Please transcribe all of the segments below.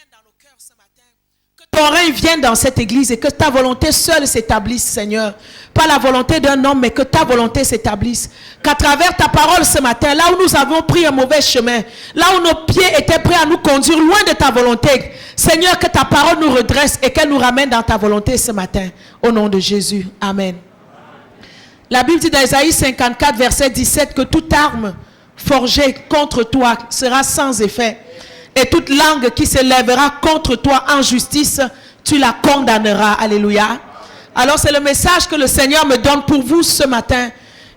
vienne dans nos cœurs ce matin. Que ton règne vienne dans cette église et que ta volonté seule s'établisse, Seigneur. Pas la volonté d'un homme, mais que ta volonté s'établisse. Qu'à travers ta parole ce matin, là où nous avons pris un mauvais chemin, là où nos pieds étaient prêts à nous conduire loin de ta volonté, Seigneur, que ta parole nous redresse et qu'elle nous ramène dans ta volonté ce matin. Au nom de Jésus. Amen. La Bible dit dans Ésaïe 54, verset 17, que toute arme forgée contre toi sera sans effet. Et toute langue qui se lèvera contre toi en justice, tu la condamneras. Alléluia. Alors c'est le message que le Seigneur me donne pour vous ce matin.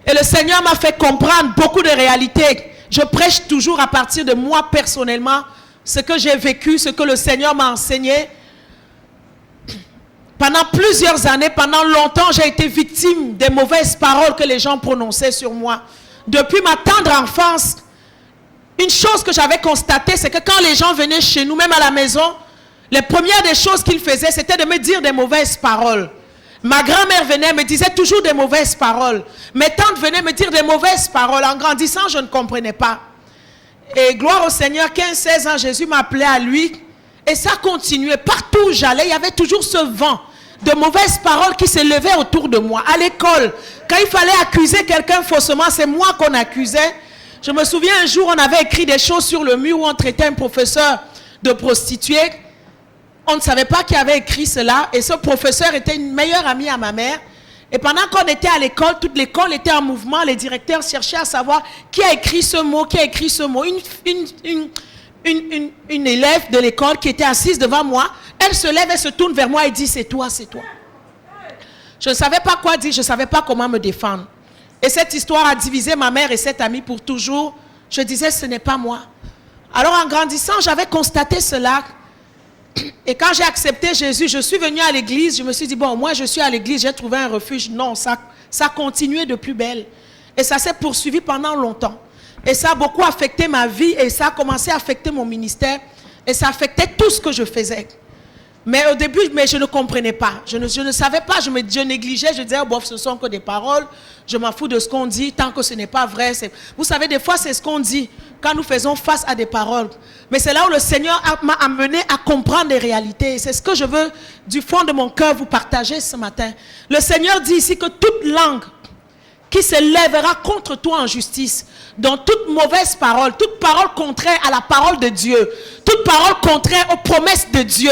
Et le Seigneur m'a fait comprendre beaucoup de réalités. Je prêche toujours à partir de moi personnellement, ce que j'ai vécu, ce que le Seigneur m'a enseigné. Pendant plusieurs années, pendant longtemps, j'ai été victime des mauvaises paroles que les gens prononçaient sur moi. Depuis ma tendre enfance, une chose que j'avais constatée, c'est que quand les gens venaient chez nous, même à la maison, les premières des choses qu'ils faisaient, c'était de me dire des mauvaises paroles. Ma grand-mère venait, me disait toujours des mauvaises paroles. Mes tantes venaient me dire des mauvaises paroles. En grandissant, je ne comprenais pas. Et gloire au Seigneur, 15-16 ans, Jésus m'appelait à lui. Et ça continuait. Partout où j'allais, il y avait toujours ce vent de mauvaises paroles qui s'élevaient autour de moi. À l'école, quand il fallait accuser quelqu'un faussement, c'est moi qu'on accusait. Je me souviens un jour, on avait écrit des choses sur le mur où on traitait un professeur de prostituée. On ne savait pas qui avait écrit cela. Et ce professeur était une meilleure amie à ma mère. Et pendant qu'on était à l'école, toute l'école était en mouvement. Les directeurs cherchaient à savoir qui a écrit ce mot, qui a écrit ce mot. Une élève de l'école qui était assise devant moi, elle se lève et se tourne vers moi et dit, c'est toi, c'est toi. Je ne savais pas quoi dire, je ne savais pas comment me défendre. Et cette histoire a divisé ma mère et cette amie pour toujours. Je disais, ce n'est pas moi. Alors en grandissant, j'avais constaté cela. Et quand j'ai accepté Jésus, je suis venue à l'église. Je me suis dit, bon, moi je suis à l'église, j'ai trouvé un refuge. Non, ça continuait de plus belle. Et ça s'est poursuivi pendant longtemps. Et ça a beaucoup affecté ma vie et ça a commencé à affecter mon ministère. Et ça affectait tout ce que je faisais. Mais au début, je ne comprenais pas. Je ne savais pas, je négligeais. Je disais, oh, bof, ce sont que des paroles. Je m'en fous de ce qu'on dit tant que ce n'est pas vrai. Vous savez, des fois, c'est ce qu'on dit quand nous faisons face à des paroles. Mais c'est là où le Seigneur m'a amené à comprendre les réalités. C'est ce que je veux, du fond de mon cœur, vous partager ce matin. Le Seigneur dit ici que toute langue qui se lèvera contre toi en justice, dans toute mauvaise parole, toute parole contraire à la parole de Dieu, toute parole contraire aux promesses de Dieu,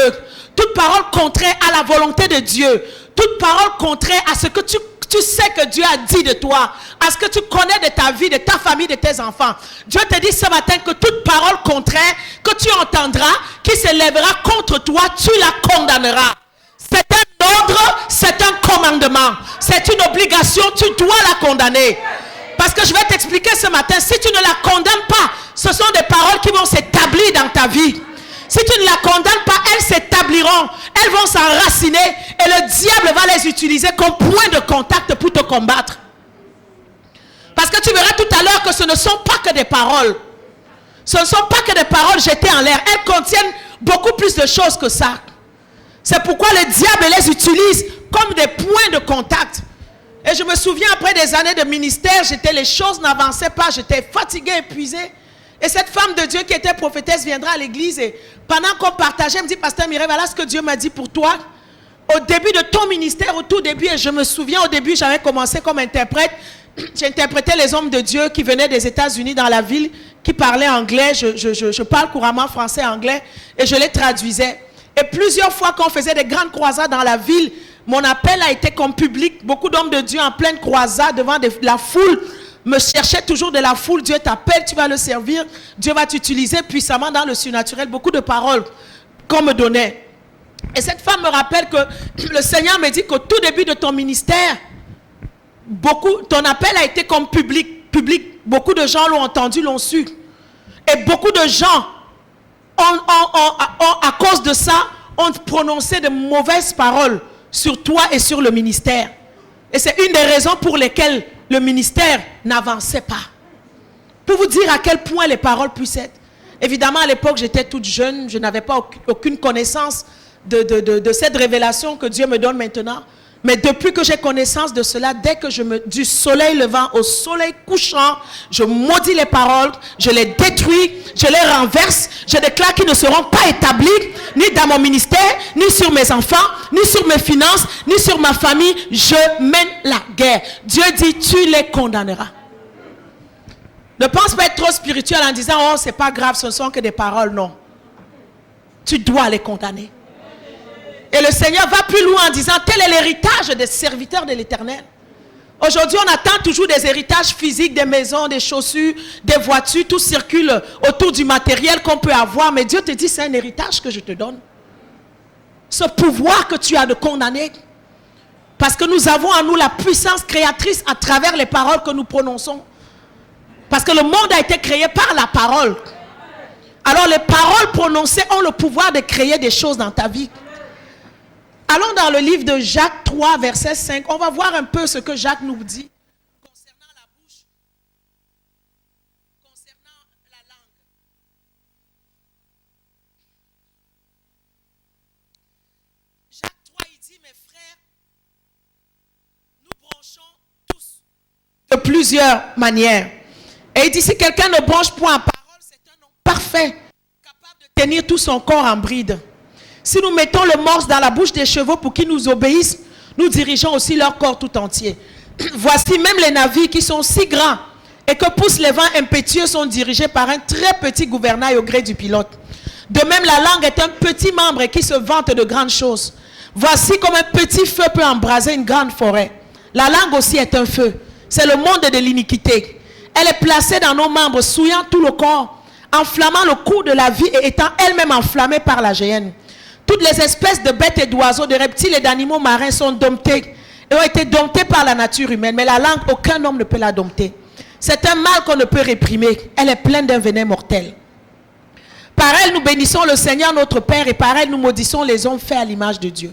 toute parole contraire à la volonté de Dieu, toute parole contraire à ce que tu sais que Dieu a dit de toi, à ce que tu connais de ta vie, de ta famille, de tes enfants. Dieu te dit ce matin que toute parole contraire que tu entendras, qui se lèvera contre toi, tu la condamneras. C'est un ordre, c'est un commandement, c'est une obligation, tu dois la condamner. Parce que je vais t'expliquer ce matin, si tu ne la condamnes pas, ce sont des paroles qui vont s'établir dans ta vie. Si tu ne la condamnes pas, elles s'établiront, elles vont s'enraciner et le diable va les utiliser comme point de contact pour te combattre. Parce que tu verras tout à l'heure que ce ne sont pas que des paroles. Ce ne sont pas que des paroles jetées en l'air. Elles contiennent beaucoup plus de choses que ça. C'est pourquoi le diable les utilise comme des points de contact. Et je me souviens, après des années de ministère, les choses n'avançaient pas, j'étais fatiguée, épuisée. Et cette femme de Dieu qui était prophétesse viendra à l'église et pendant qu'on partageait, elle me dit, Pasteur Mireille, voilà ce que Dieu m'a dit pour toi. Au début de ton ministère, au tout début, et je me souviens, au début, j'avais commencé comme interprète. J'interprétais les hommes de Dieu qui venaient des États-Unis dans la ville, qui parlaient anglais. Je parle couramment français et anglais et je les traduisais. Et plusieurs fois qu'on faisait des grandes croisades dans la ville, mon appel a été comme public. Beaucoup d'hommes de Dieu en pleine croisade devant la foule me cherchaient toujours de la foule. Dieu t'appelle, tu vas le servir. Dieu va t'utiliser puissamment dans le surnaturel. Beaucoup de paroles qu'on me donnait. Et cette femme me rappelle que le Seigneur me dit qu'au tout début de ton ministère, ton appel a été comme public. Beaucoup de gens l'ont entendu, l'ont su. Et beaucoup de gens à cause de ça, ont prononcé de mauvaises paroles sur toi et sur le ministère. Et c'est une des raisons pour lesquelles le ministère n'avançait pas. Pour vous dire à quel point les paroles puissent être. Évidemment, à l'époque, j'étais toute jeune. Je n'avais pas aucune connaissance de cette révélation que Dieu me donne maintenant. Mais depuis que j'ai connaissance de cela, dès que du soleil levant au soleil couchant, je maudis les paroles, je les détruis, je les renverse, je déclare qu'ils ne seront pas établis, ni dans mon ministère, ni sur mes enfants, ni sur mes finances, ni sur ma famille. Je mène la guerre. Dieu dit, tu les condamneras. Ne pense pas être trop spirituel en disant, oh, c'est pas grave, ce ne sont que des paroles. Non. Tu dois les condamner. Et le Seigneur va plus loin en disant, tel est l'héritage des serviteurs de l'Éternel. Aujourd'hui, on attend toujours des héritages physiques, des maisons, des chaussures, des voitures, tout circule autour du matériel qu'on peut avoir. Mais Dieu te dit, c'est un héritage que je te donne. Ce pouvoir que tu as de condamner. Parce que nous avons en nous la puissance créatrice à travers les paroles que nous prononçons. Parce que le monde a été créé par la parole. Alors les paroles prononcées ont le pouvoir de créer des choses dans ta vie. Allons dans le livre de Jacques 3, verset 5. On va voir un peu ce que Jacques nous dit concernant la bouche, concernant la langue. Jacques 3, il dit, mes frères, nous branchons tous de plusieurs manières. Et il dit, si quelqu'un ne branche point en parole, c'est un homme parfait, capable de tenir tout son corps en bride. Si nous mettons le morse dans la bouche des chevaux pour qu'ils nous obéissent, nous dirigeons aussi leur corps tout entier. Voici même les navires qui sont si grands et que poussent les vents impétueux sont dirigés par un très petit gouvernail au gré du pilote. De même, la langue est un petit membre qui se vante de grandes choses. Voici comme un petit feu peut embraser une grande forêt. La langue aussi est un feu. C'est le monde de l'iniquité. Elle est placée dans nos membres, souillant tout le corps, enflammant le cours de la vie et étant elle-même enflammée par la géhenne. Toutes les espèces de bêtes et d'oiseaux, de reptiles et d'animaux marins sont domptés et ont été domptés par la nature humaine. Mais la langue, aucun homme ne peut la dompter. C'est un mal qu'on ne peut réprimer. Elle est pleine d'un venin mortel. Par elle, nous bénissons le Seigneur notre Père et par elle, nous maudissons les hommes faits à l'image de Dieu.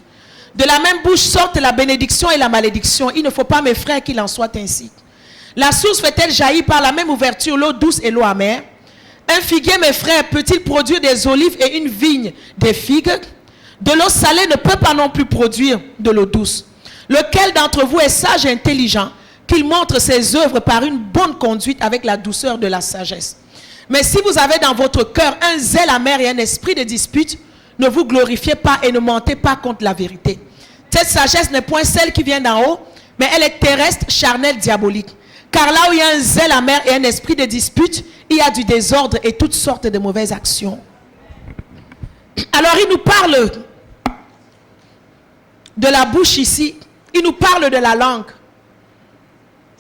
De la même bouche sortent la bénédiction et la malédiction. Il ne faut pas, mes frères, qu'il en soit ainsi. La source fait-elle jaillir par la même ouverture l'eau douce et l'eau amère? Un figuier, mes frères, peut-il produire des olives et une vigne des figues? De l'eau salée ne peut pas non plus produire de l'eau douce. Lequel d'entre vous est sage et intelligent, qu'il montre ses œuvres par une bonne conduite avec la douceur de la sagesse? Mais si vous avez dans votre cœur un zèle amer et un esprit de dispute, ne vous glorifiez pas et ne mentez pas contre la vérité. Cette sagesse n'est point celle qui vient d'en haut, mais elle est terrestre, charnelle, diabolique. Car là où il y a un zèle amer et un esprit de dispute, il y a du désordre et toutes sortes de mauvaises actions. Alors il nous parle de la bouche ici. Il nous parle de la langue.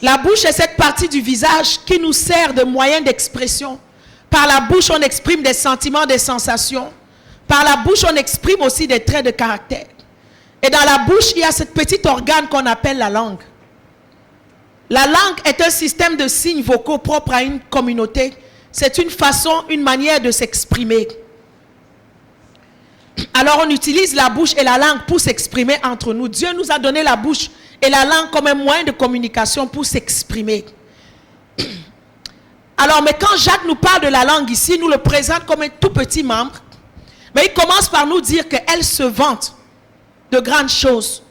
La bouche est cette partie du visage qui nous sert de moyen d'expression. Par la bouche, on exprime des sentiments, des sensations. Par la bouche, on exprime aussi des traits de caractère. Et dans la bouche, il y a ce petit organe qu'on appelle la langue. La langue est un système de signes vocaux propre à une communauté. C'est une façon, une manière de s'exprimer. Alors on utilise la bouche et la langue pour s'exprimer entre nous. Dieu nous a donné la bouche et la langue comme un moyen de communication pour s'exprimer. Alors, mais quand Jacques nous parle de la langue ici, il nous le présente comme un tout petit membre. Mais il commence par nous dire qu'elle se vante de grandes choses.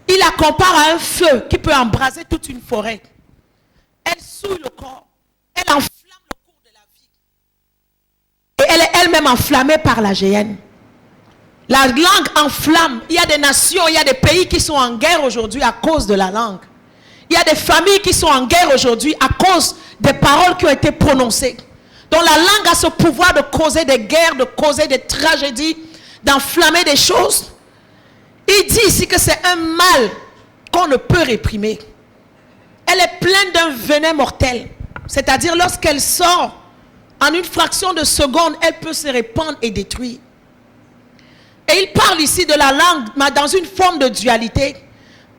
Il la compare à un feu qui peut embraser toute une forêt. Elle souille le corps. Elle enflamme le cours de la vie. Et elle est elle-même enflammée par la géhenne. La langue enflamme. Il y a des nations, il y a des pays qui sont en guerre aujourd'hui à cause de la langue. Il y a des familles qui sont en guerre aujourd'hui à cause des paroles qui ont été prononcées. Donc la langue a ce pouvoir de causer des guerres, de causer des tragédies, d'enflammer des choses. Il dit ici que c'est un mal qu'on ne peut réprimer. Elle est pleine d'un venin mortel. C'est-à-dire lorsqu'elle sort, en une fraction de seconde, elle peut se répandre et détruire. Et il parle ici de la langue, mais dans une forme de dualité.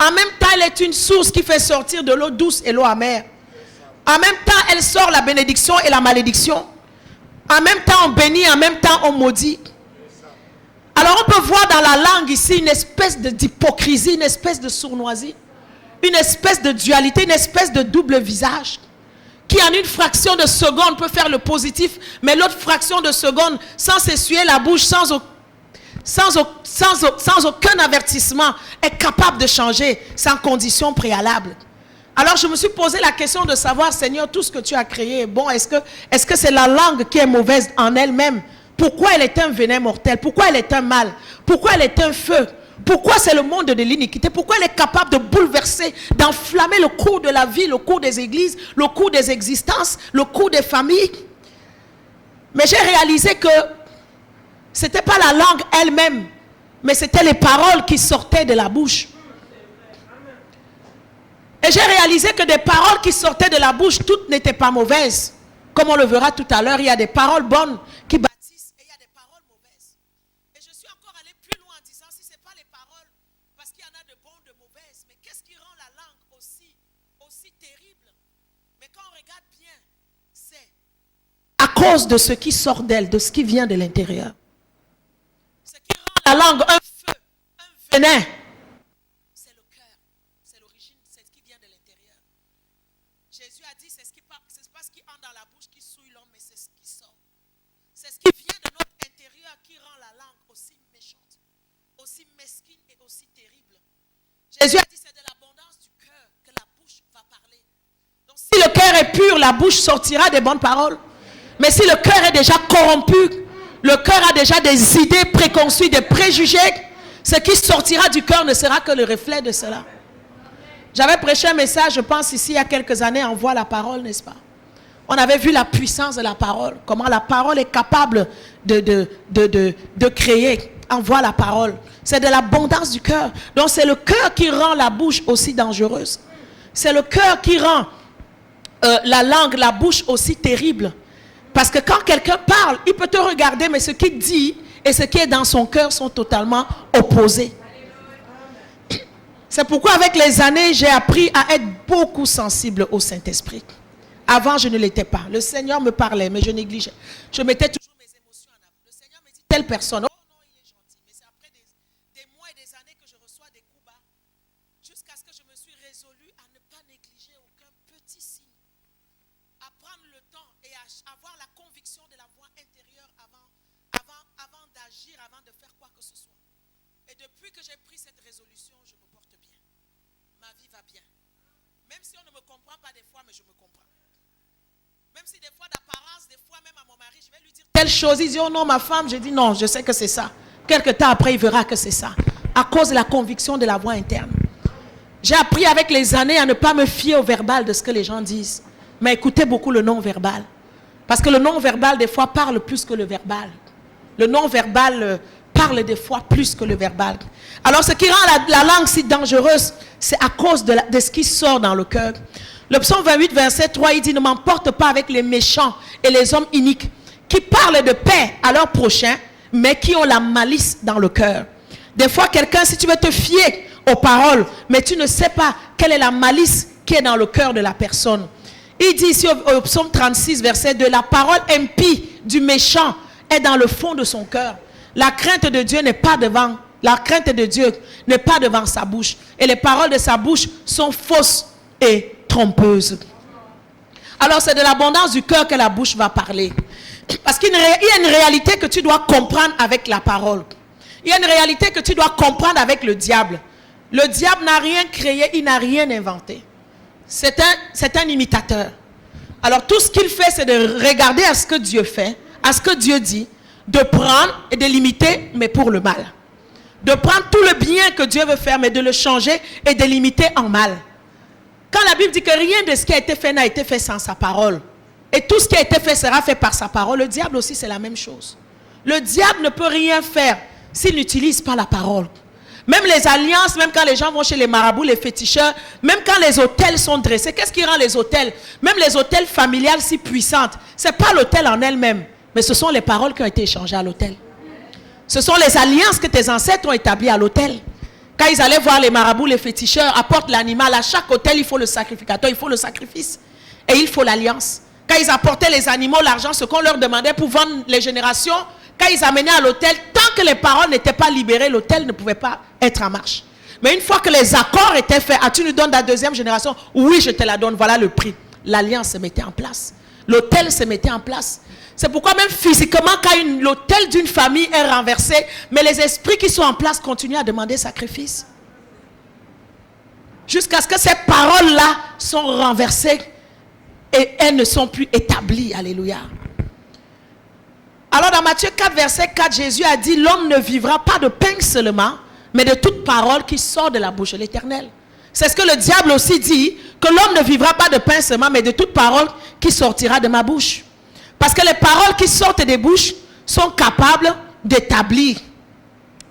En même temps, elle est une source qui fait sortir de l'eau douce et l'eau amère. En même temps, elle sort la bénédiction et la malédiction. En même temps, on bénit, en même temps, on maudit. Alors, on peut voir dans la langue ici une espèce d'hypocrisie, une espèce de sournoisie, une espèce de dualité, une espèce de double visage, qui en une fraction de seconde peut faire le positif, mais l'autre fraction de seconde, sans s'essuyer la bouche, sans sans aucun avertissement, est capable de changer sans condition préalable. Alors je me suis posé la question de savoir, Seigneur, tout ce que tu as créé, bon, est-ce que c'est la langue qui est mauvaise en elle-même? Pourquoi elle est un venin mortel? Pourquoi elle est un mal? Pourquoi elle est un feu? Pourquoi c'est le monde de l'iniquité? Pourquoi elle est capable de bouleverser, d'enflammer le cours de la vie, le cours des églises, le cours des existences, le cours des familles? Mais j'ai réalisé que ce n'était pas la langue elle-même, mais c'était les paroles qui sortaient de la bouche. Et j'ai réalisé que des paroles qui sortaient de la bouche, toutes n'étaient pas mauvaises. Comme on le verra tout à l'heure, il y a des paroles bonnes qui bâtissent et il y a des paroles mauvaises. Et je suis encore allé plus loin en disant, si ce n'est pas les paroles, parce qu'il y en a de bonnes, de mauvaises, mais qu'est-ce qui rend la langue aussi terrible? Mais quand on regarde bien, c'est à cause de ce qui sort d'elle, de ce qui vient de l'intérieur. Ce qui rend la langue un feu, un venin, c'est le cœur, c'est l'origine, c'est ce qui vient de l'intérieur. Jésus a dit, c'est pas ce qui entre dans la bouche qui souille l'homme, mais c'est ce qui sort. C'est ce qui vient de notre intérieur qui rend la langue aussi méchante, aussi mesquine et aussi terrible. Jésus a dit, c'est de l'abondance du cœur que la bouche va parler. Donc si le cœur est pur, la bouche sortira des bonnes paroles. Mais si le cœur est déjà corrompu, le cœur a déjà des idées préconçues, des préjugés, ce qui sortira du cœur ne sera que le reflet de cela. J'avais prêché un message, je pense ici, il y a quelques années, Envoie la parole, n'est-ce pas? On avait vu la puissance de la parole, comment la parole est capable de créer. Envoie la parole. C'est de l'abondance du cœur. Donc c'est le cœur qui rend la bouche aussi dangereuse. C'est le cœur qui rend la langue, la bouche aussi terrible. Parce que quand quelqu'un parle, il peut te regarder, mais ce qu'il dit et ce qui est dans son cœur sont totalement opposés. C'est pourquoi avec les années, j'ai appris à être beaucoup sensible au Saint-Esprit. Avant, je ne l'étais pas. Le Seigneur me parlait, mais je négligeais. Je mettais toujours mes émotions en avant. Le Seigneur me dit, telle personne, oh non, il est gentil. Mais c'est après des mois et des années que je reçois des coups bas, jusqu'à ce que je me suis résolu à ne pas négliger aucun petit signe. À prendre le temps et à avoir la conviction de la voix intérieure avant d'agir, avant de faire quoi que ce soit. Et depuis que j'ai pris cette résolution, je me porte bien. Ma vie va bien. Même si on ne me comprend pas des fois, mais je me comprends. Même si des fois d'apparence, des fois même à mon mari, je vais lui dire telle chose. Il dit, oh non, ma femme, je dis non, je sais que c'est ça. Quelque temps après, il verra que c'est ça. À cause de la conviction de la voix interne. J'ai appris avec les années à ne pas me fier au verbal de ce que les gens disent. Mais écoutez beaucoup le non-verbal. Parce que le non-verbal, des fois, parle plus que le verbal. Le non-verbal parle des fois plus que le verbal. Alors, ce qui rend la langue si dangereuse, c'est à cause de ce qui sort dans le cœur. Le psaume 28, verset 3, il dit, ne m'emporte pas avec les méchants et les hommes iniques qui parlent de paix à leur prochain, mais qui ont la malice dans le cœur. Des fois, quelqu'un, si tu veux te fier aux paroles, mais tu ne sais pas quelle est la malice qui est dans le cœur de la personne. Il dit ici au psaume 36, verset 2, la parole impie du méchant est dans le fond de son cœur. La crainte de Dieu n'est pas devant, la crainte de Dieu n'est pas devant sa bouche. Et les paroles de sa bouche sont fausses et trompeuses. Alors c'est de l'abondance du cœur que la bouche va parler. Parce qu'il y a une réalité que tu dois comprendre avec la parole. Il y a une réalité que tu dois comprendre avec le diable. Le diable n'a rien créé, il n'a rien inventé. C'est un imitateur. Alors tout ce qu'il fait, c'est de regarder à ce que Dieu fait, à ce que Dieu dit, de prendre et de l'imiter, mais pour le mal. De prendre tout le bien que Dieu veut faire, mais de le changer et de l'imiter en mal. Quand la Bible dit que rien de ce qui a été fait n'a été fait sans sa parole, et tout ce qui a été fait sera fait par sa parole, le diable aussi c'est la même chose. Le diable ne peut rien faire s'il n'utilise pas la parole. Même les alliances, même quand les gens vont chez les marabouts, les féticheurs, même quand les autels sont dressés, qu'est-ce qui rend les autels, même les autels familiales si puissantes? Ce n'est pas l'autel en elle-même, mais ce sont les paroles qui ont été échangées à l'autel. Ce sont les alliances que tes ancêtres ont établies à l'autel. Quand ils allaient voir les marabouts, les féticheurs, apportent l'animal. À chaque autel, il faut le sacrificateur, il faut le sacrifice. Et il faut l'alliance. Quand ils apportaient les animaux, l'argent, ce qu'on leur demandait pour vendre les générations, quand ils amenaient à l'autel, tant que les paroles n'étaient pas libérées, l'autel ne pouvait pas être en marche. Mais une fois que les accords étaient faits, tu nous donnes la deuxième génération? Oui, je te la donne, voilà le prix. L'alliance se mettait en place. L'autel se mettait en place. C'est pourquoi même physiquement, quand l'autel d'une famille est renversé, mais les esprits qui sont en place continuent à demander sacrifice. Jusqu'à ce que ces paroles-là sont renversées et elles ne sont plus établies. Alléluia. Alors dans Matthieu 4, verset 4, Jésus a dit, l'homme ne vivra pas de pain seulement, mais de toute parole qui sort de la bouche de l'Éternel. C'est ce que le diable aussi dit, que l'homme ne vivra pas de pain seulement, mais de toute parole qui sortira de ma bouche. Parce que les paroles qui sortent des bouches sont capables d'établir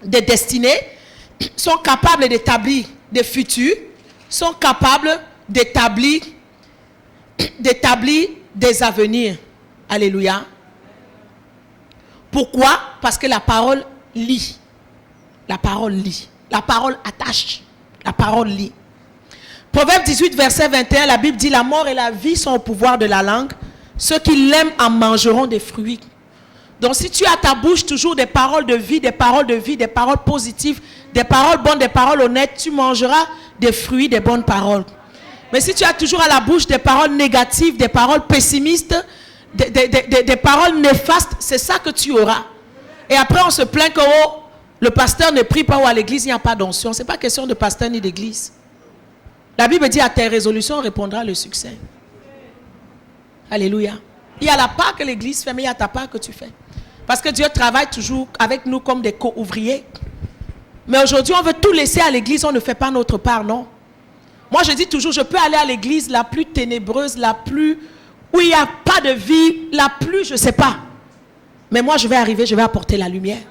des destinées, sont capables d'établir des futurs, sont capables d'établir des avenirs. Alléluia. Pourquoi? Parce que la parole lie. La parole lie. La parole attache. La parole lie. Proverbe 18, verset 21, la Bible dit, la mort et la vie sont au pouvoir de la langue. Ceux qui l'aiment en mangeront des fruits. Donc si tu as à ta bouche toujours des paroles de vie, des paroles positives, des paroles bonnes, des paroles honnêtes, tu mangeras des fruits, des bonnes paroles. Mais si tu as toujours à la bouche des paroles négatives, des paroles pessimistes, des paroles néfastes, c'est ça que tu auras. Et après on se plaint que le pasteur ne prie pas ou à l'église il n'y a pas d'onction. Ce n'est pas question de pasteur ni d'église. La Bible dit à tes résolutions répondra le succès. Alléluia. Il y a la part que l'église fait, mais il y a ta part que tu fais. Parce que Dieu travaille toujours avec nous comme des co-ouvriers. Mais aujourd'hui, on veut tout laisser à l'église, on ne fait pas notre part, non. Moi, je dis toujours, je peux aller à l'église la plus ténébreuse, la plus... où il n'y a pas de vie, la plus, je ne sais pas. Mais moi, je vais arriver, je vais apporter la lumière.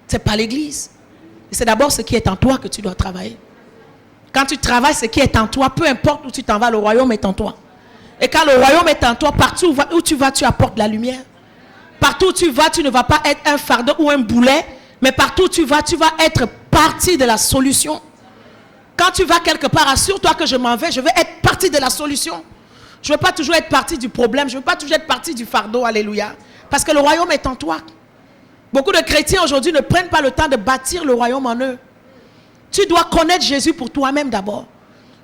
Ce n'est pas l'église. C'est d'abord ce qui est en toi que tu dois travailler. Quand tu travailles ce qui est en toi, peu importe où tu t'en vas, le royaume est en toi. Et quand le royaume est en toi, partout où tu vas, tu apportes la lumière. Partout où tu vas, tu ne vas pas être un fardeau ou un boulet, mais partout où tu vas être partie de la solution. Quand tu vas quelque part, assure-toi que je m'en vais, je veux être partie de la solution. Je ne veux pas toujours être partie du problème, je ne veux pas toujours être partie du fardeau, alléluia. Parce que le royaume est en toi. Beaucoup de chrétiens aujourd'hui ne prennent pas le temps de bâtir le royaume en eux. Tu dois connaître Jésus pour toi-même d'abord.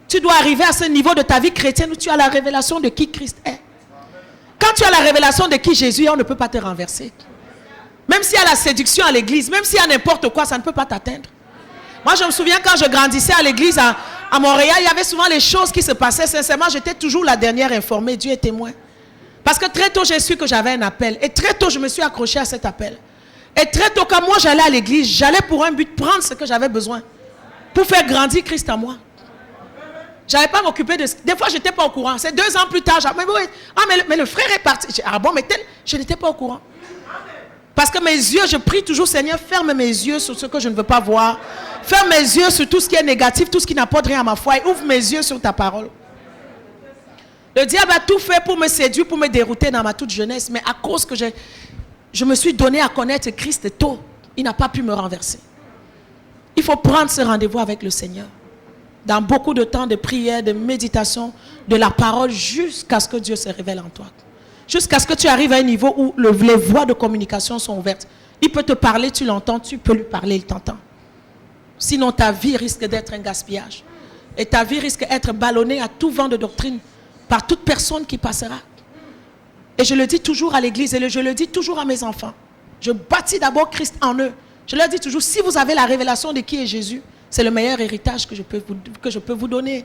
Tu dois arriver à ce niveau de ta vie chrétienne où tu as la révélation de qui Christ est. Quand tu as la révélation de qui Jésus est, on ne peut pas te renverser. Même s'il y a la séduction à l'église, même s'il y a n'importe quoi, ça ne peut pas t'atteindre. Moi, je me souviens quand je grandissais à l'église à Montréal, il y avait souvent les choses qui se passaient. Sincèrement, j'étais toujours la dernière informée. Dieu est témoin. Parce que très tôt, j'ai su que j'avais un appel. Et très tôt, je me suis accrochée à cet appel. Et très tôt, quand moi, j'allais à l'église, j'allais pour un but, prendre ce que j'avais besoin. Pour faire grandir Christ en moi. Je n'avais pas m'occuper de... Des fois, je n'étais pas au courant. C'est 2 ans plus tard. Mais le frère est parti. Ah bon, mais je n'étais pas au courant. Parce que mes yeux, je prie toujours, Seigneur, ferme mes yeux sur ce que je ne veux pas voir. Ferme mes yeux sur tout ce qui est négatif, tout ce qui n'apporte rien à ma foi. Et ouvre mes yeux sur ta parole. Le diable a tout fait pour me séduire, pour me dérouter dans ma toute jeunesse. Mais à cause que je me suis donné à connaître Christ tôt, il n'a pas pu me renverser. Il faut prendre ce rendez-vous avec le Seigneur. Dans beaucoup de temps de prière, de méditation, de la parole, jusqu'à ce que Dieu se révèle en toi. Jusqu'à ce que tu arrives à un niveau où les voies de communication sont ouvertes. Il peut te parler, tu l'entends, tu peux lui parler, il t'entend. Sinon, ta vie risque d'être un gaspillage. Et ta vie risque d'être ballonnée à tout vent de doctrine par toute personne qui passera. Et je le dis toujours à l'église et je le dis toujours à mes enfants. Je bâtis d'abord Christ en eux. Je leur dis toujours, si vous avez la révélation de qui est Jésus, c'est le meilleur héritage que je peux vous donner.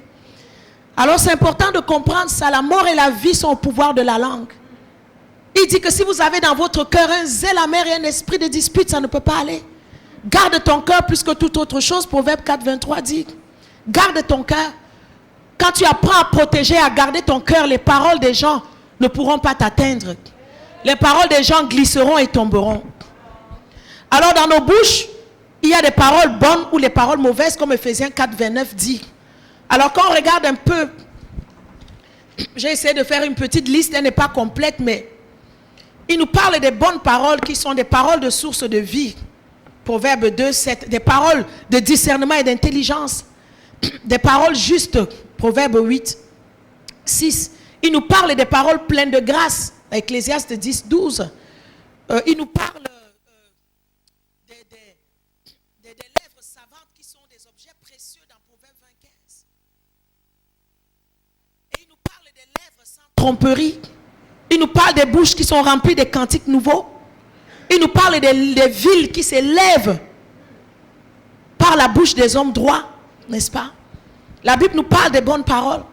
Alors c'est important de comprendre ça. La mort et la vie sont au pouvoir de la langue. Il dit que si vous avez dans votre cœur un zèle amer et un esprit de dispute, ça ne peut pas aller. Garde ton cœur plus que toute autre chose. Proverbe 4, 23 dit, garde ton cœur. Quand tu apprends à protéger, à garder ton cœur, les paroles des gens ne pourront pas t'atteindre. Les paroles des gens glisseront et tomberont. Alors dans nos bouches, il y a des paroles bonnes ou les paroles mauvaises, comme Ephésiens 4, 29 dit. Alors quand on regarde un peu, j'ai essayé de faire une petite liste, elle n'est pas complète, mais il nous parle des bonnes paroles qui sont des paroles de source de vie. Proverbe 2, 7, des paroles de discernement et d'intelligence. Des paroles justes. Proverbe 8, 6. Il nous parle des paroles pleines de grâce. Ecclésiaste 10, 12. Il nous parle des lèvres savantes qui sont des objets précieux dans Proverbe 20, 15. Et il nous parle des lèvres sans tromperie. Il nous parle des bouches qui sont remplies de cantiques nouveaux. Il nous parle des villes qui s'élèvent par la bouche des hommes droits, n'est-ce pas? La Bible nous parle des bonnes paroles.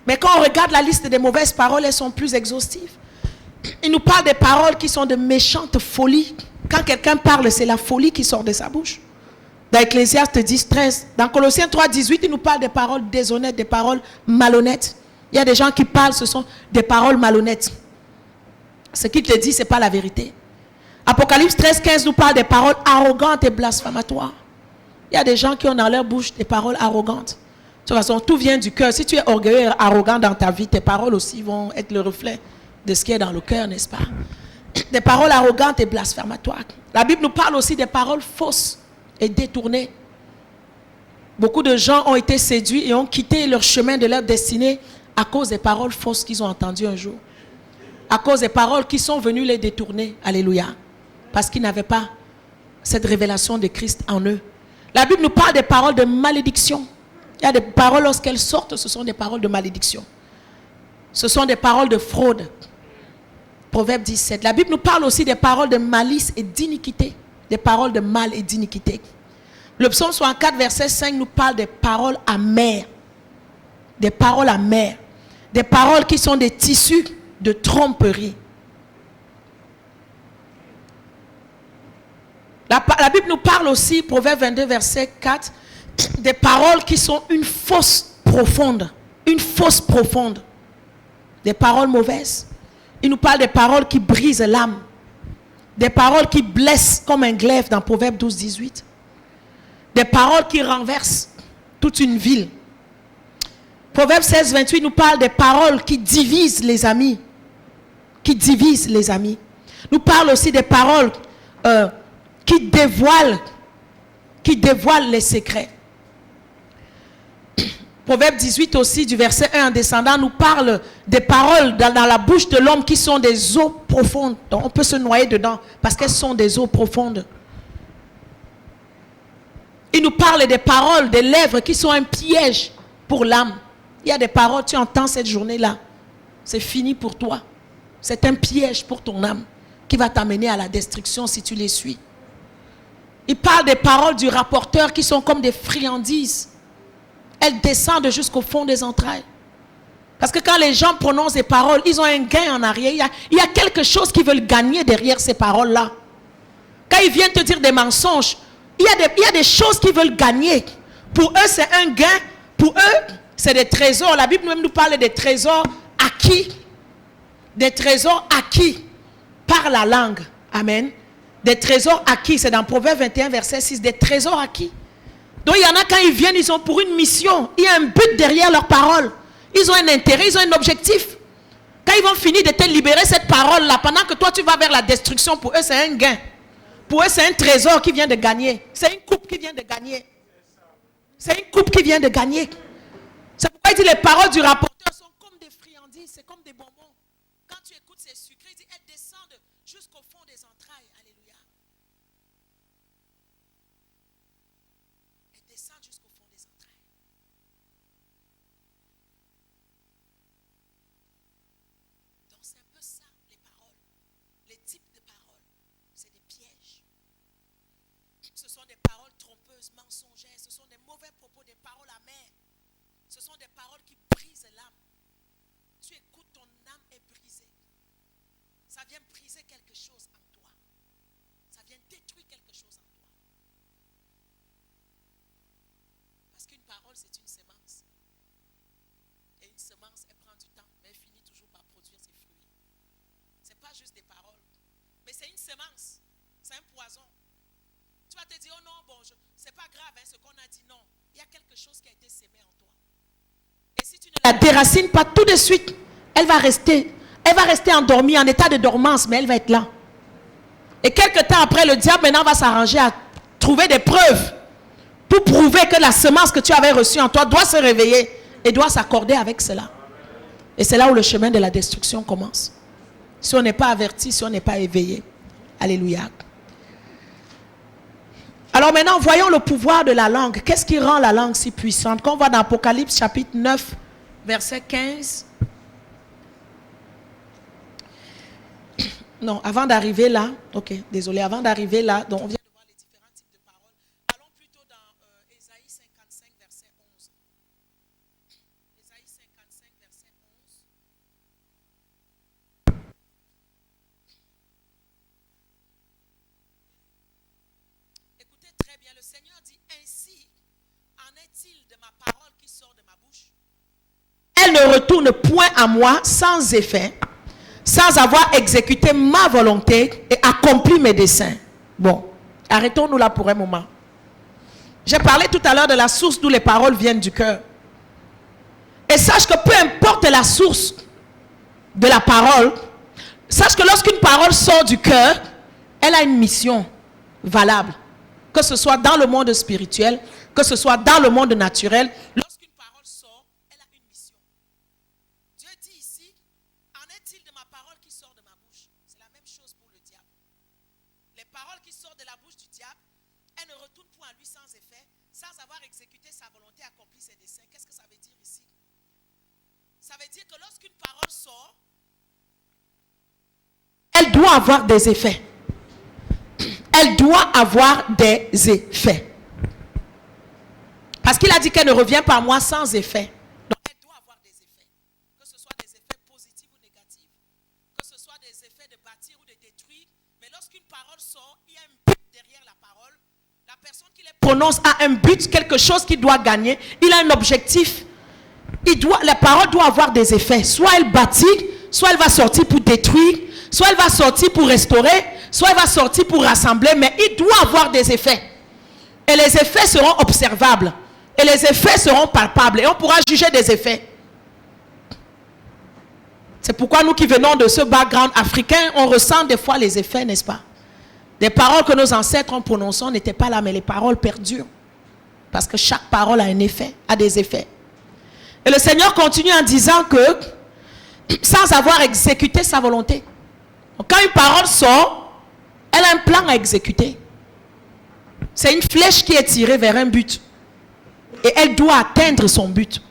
Mais quand on regarde la liste des mauvaises paroles, elles sont plus exhaustives. Il nous parle des paroles qui sont de méchantes folies. Quand quelqu'un parle, c'est la folie qui sort de sa bouche. Dans Ecclésiaste 10, 13. Dans Colossiens 3, 18, il nous parle des paroles déshonnêtes, des paroles malhonnêtes. Il y a des gens qui parlent, ce sont des paroles malhonnêtes. Ce qu'il te dit, ce n'est pas la vérité. Apocalypse 13, 15 nous parle des paroles arrogantes et blasphématoires. Il y a des gens qui ont dans leur bouche des paroles arrogantes. De toute façon, tout vient du cœur. Si tu es orgueilleux et arrogant dans ta vie, tes paroles aussi vont être le reflet de ce qui est dans le cœur, n'est-ce pas? Des paroles arrogantes et blasphématoires. La Bible nous parle aussi des paroles fausses et détournées. Beaucoup de gens ont été séduits et ont quitté leur chemin de leur destinée à cause des paroles fausses qu'ils ont entendues un jour. À cause des paroles qui sont venues les détourner. Alléluia. Parce qu'ils n'avaient pas cette révélation de Christ en eux. La Bible nous parle des paroles de malédiction. Il y a des paroles, lorsqu'elles sortent, ce sont des paroles de malédiction. Ce sont des paroles de fraude. Proverbe 17. La Bible nous parle aussi des paroles de malice et d'iniquité. Des paroles de mal et d'iniquité. Le psaume 64, verset 5 nous parle des paroles amères. Des paroles amères. Des paroles qui sont des tissus de tromperie. La Bible nous parle aussi, Proverbe 22, verset 4, des paroles qui sont une fausse profonde. Une fausse profonde. Des paroles mauvaises. Il nous parle des paroles qui brisent l'âme. Des paroles qui blessent comme un glaive dans Proverbe 12, 18. Des paroles qui renversent toute une ville. Proverbe 16, 28 nous parle des paroles qui divisent les amis. Qui divisent les amis. Nous parle aussi des paroles qui dévoilent les secrets. Proverbe 18 aussi, du verset 1 en descendant, nous parle des paroles dans la bouche de l'homme qui sont des eaux profondes. Donc on peut se noyer dedans parce qu'elles sont des eaux profondes. Il nous parle des paroles, des lèvres qui sont un piège pour l'âme. Il y a des paroles, tu entends cette journée-là, c'est fini pour toi. C'est un piège pour ton âme qui va t'amener à la destruction si tu les suis. Il parle des paroles du rapporteur qui sont comme des friandises. Elles descendent jusqu'au fond des entrailles. Parce que quand les gens prononcent des paroles, ils ont un gain en arrière. Il y a quelque chose qu'ils veulent gagner derrière ces paroles-là. Quand ils viennent te dire des mensonges, il y a des choses qu'ils veulent gagner. Pour eux, c'est un gain. Pour eux, c'est des trésors. La Bible même nous parle des trésors acquis. Des trésors acquis par la langue. Amen. Des trésors acquis. C'est dans Proverbe 21, verset 6. Des trésors acquis. Donc il y en a quand ils viennent, ils sont pour une mission. Il y a un but derrière leurs paroles. Ils ont un intérêt, ils ont un objectif. Quand ils vont finir de te libérer cette parole-là, pendant que toi tu vas vers la destruction, pour eux c'est un gain. Pour eux c'est un trésor qui vient de gagner. C'est une coupe qui vient de gagner. C'est une coupe qui vient de gagner. C'est pourquoi il dit les paroles du rapporteur sont comme des friandises, c'est comme des bonbons. Quand tu écoutes ces sucrés, il dit elles descendent jusqu'au fond des entrailles. Alléluia. Elles descendent jusqu'au fond des entrailles. Donc c'est un peu ça, les paroles. Les types de paroles, c'est des pièges. Ce sont des paroles trompeuses, mensongères, ce sont des mauvais propos, des paroles amères. Ce sont des paroles qui brisent l'âme. Tu écoutes, ton âme est brisée. Ça vient briser quelque chose en toi. Ça vient détruire quelque chose en toi. Parce qu'une parole, c'est une semence. Et une semence, elle prend du temps, mais elle finit toujours par produire ses fruits. Ce n'est pas juste des paroles. Mais c'est une semence. C'est un poison. Tu vas te dire, oh non, bon, c'est pas grave, hein, ce qu'on a dit, non. Il y a quelque chose qui a été sémé en toi. Et si tu ne la déracines pas tout de suite, elle va rester endormie, en état de dormance, mais elle va être là. Et quelques temps après, le diable maintenant va s'arranger à trouver des preuves pour prouver que la semence que tu avais reçue en toi doit se réveiller et doit s'accorder avec cela. Et c'est là où le chemin de la destruction commence. Si on n'est pas averti, si on n'est pas éveillé. Alléluia. Alors maintenant, voyons le pouvoir de la langue. Qu'est-ce qui rend la langue si puissante? Quand on va dans Apocalypse chapitre 9, verset 15. Non, avant d'arriver là, ok, désolé, avant d'arriver là, donc on vient de voir les différents types de paroles. Allons plutôt dans Ésaïe 55, verset 11. Ésaïe 55, verset 11. Écoutez très bien, le Seigneur dit, ainsi en est-il de ma parole qui sort de ma bouche. Elle ne retourne point à moi sans effet, sans avoir exécuté ma volonté et accompli mes desseins. Bon, arrêtons-nous là pour un moment. J'ai parlé tout à l'heure de la source d'où les paroles viennent du cœur. Et sache que peu importe la source de la parole, sache que lorsqu'une parole sort du cœur, elle a une mission valable. Que ce soit dans le monde spirituel, que ce soit dans le monde naturel. Lorsqu'une parole sort, elle a une mission. Dieu dit ici, en est-il de ma parole qui sort de ma bouche? C'est la même chose pour le diable. Les paroles qui sortent de la bouche du diable, elles ne retournent point à lui sans effet, sans avoir exécuté sa volonté, accompli ses desseins. Qu'est-ce que ça veut dire ici? Ça veut dire que lorsqu'une parole sort, elle doit avoir des effets. Elle doit avoir des effets. Parce qu'il a dit qu'elle ne revient pas à moi sans effet. Donc elle doit avoir des effets. Que ce soit des effets positifs ou négatifs. Que ce soit des effets de bâtir ou de détruire. Mais lorsqu'une parole sort, il y a un but derrière la parole. La personne qui les prononce a un but, quelque chose qu'il doit gagner. Il a un objectif. La parole doit avoir des effets. Soit elle bâtit, soit elle va sortir pour détruire, soit elle va sortir pour restaurer, soit elle va sortir pour rassembler, mais il doit avoir des effets. Et les effets seront observables. Et les effets seront palpables. Et on pourra juger des effets. C'est pourquoi nous qui venons de ce background africain, on ressent des fois les effets, n'est-ce pas? Des paroles que nos ancêtres ont prononcées n'étaient pas là, mais les paroles perdurent. Parce que chaque parole a un effet, a des effets. Et le Seigneur continue en disant que, sans avoir exécuté sa volonté. Donc quand une parole sort, elle a un plan à exécuter. C'est une flèche qui est tirée vers un but. Et elle doit atteindre son but.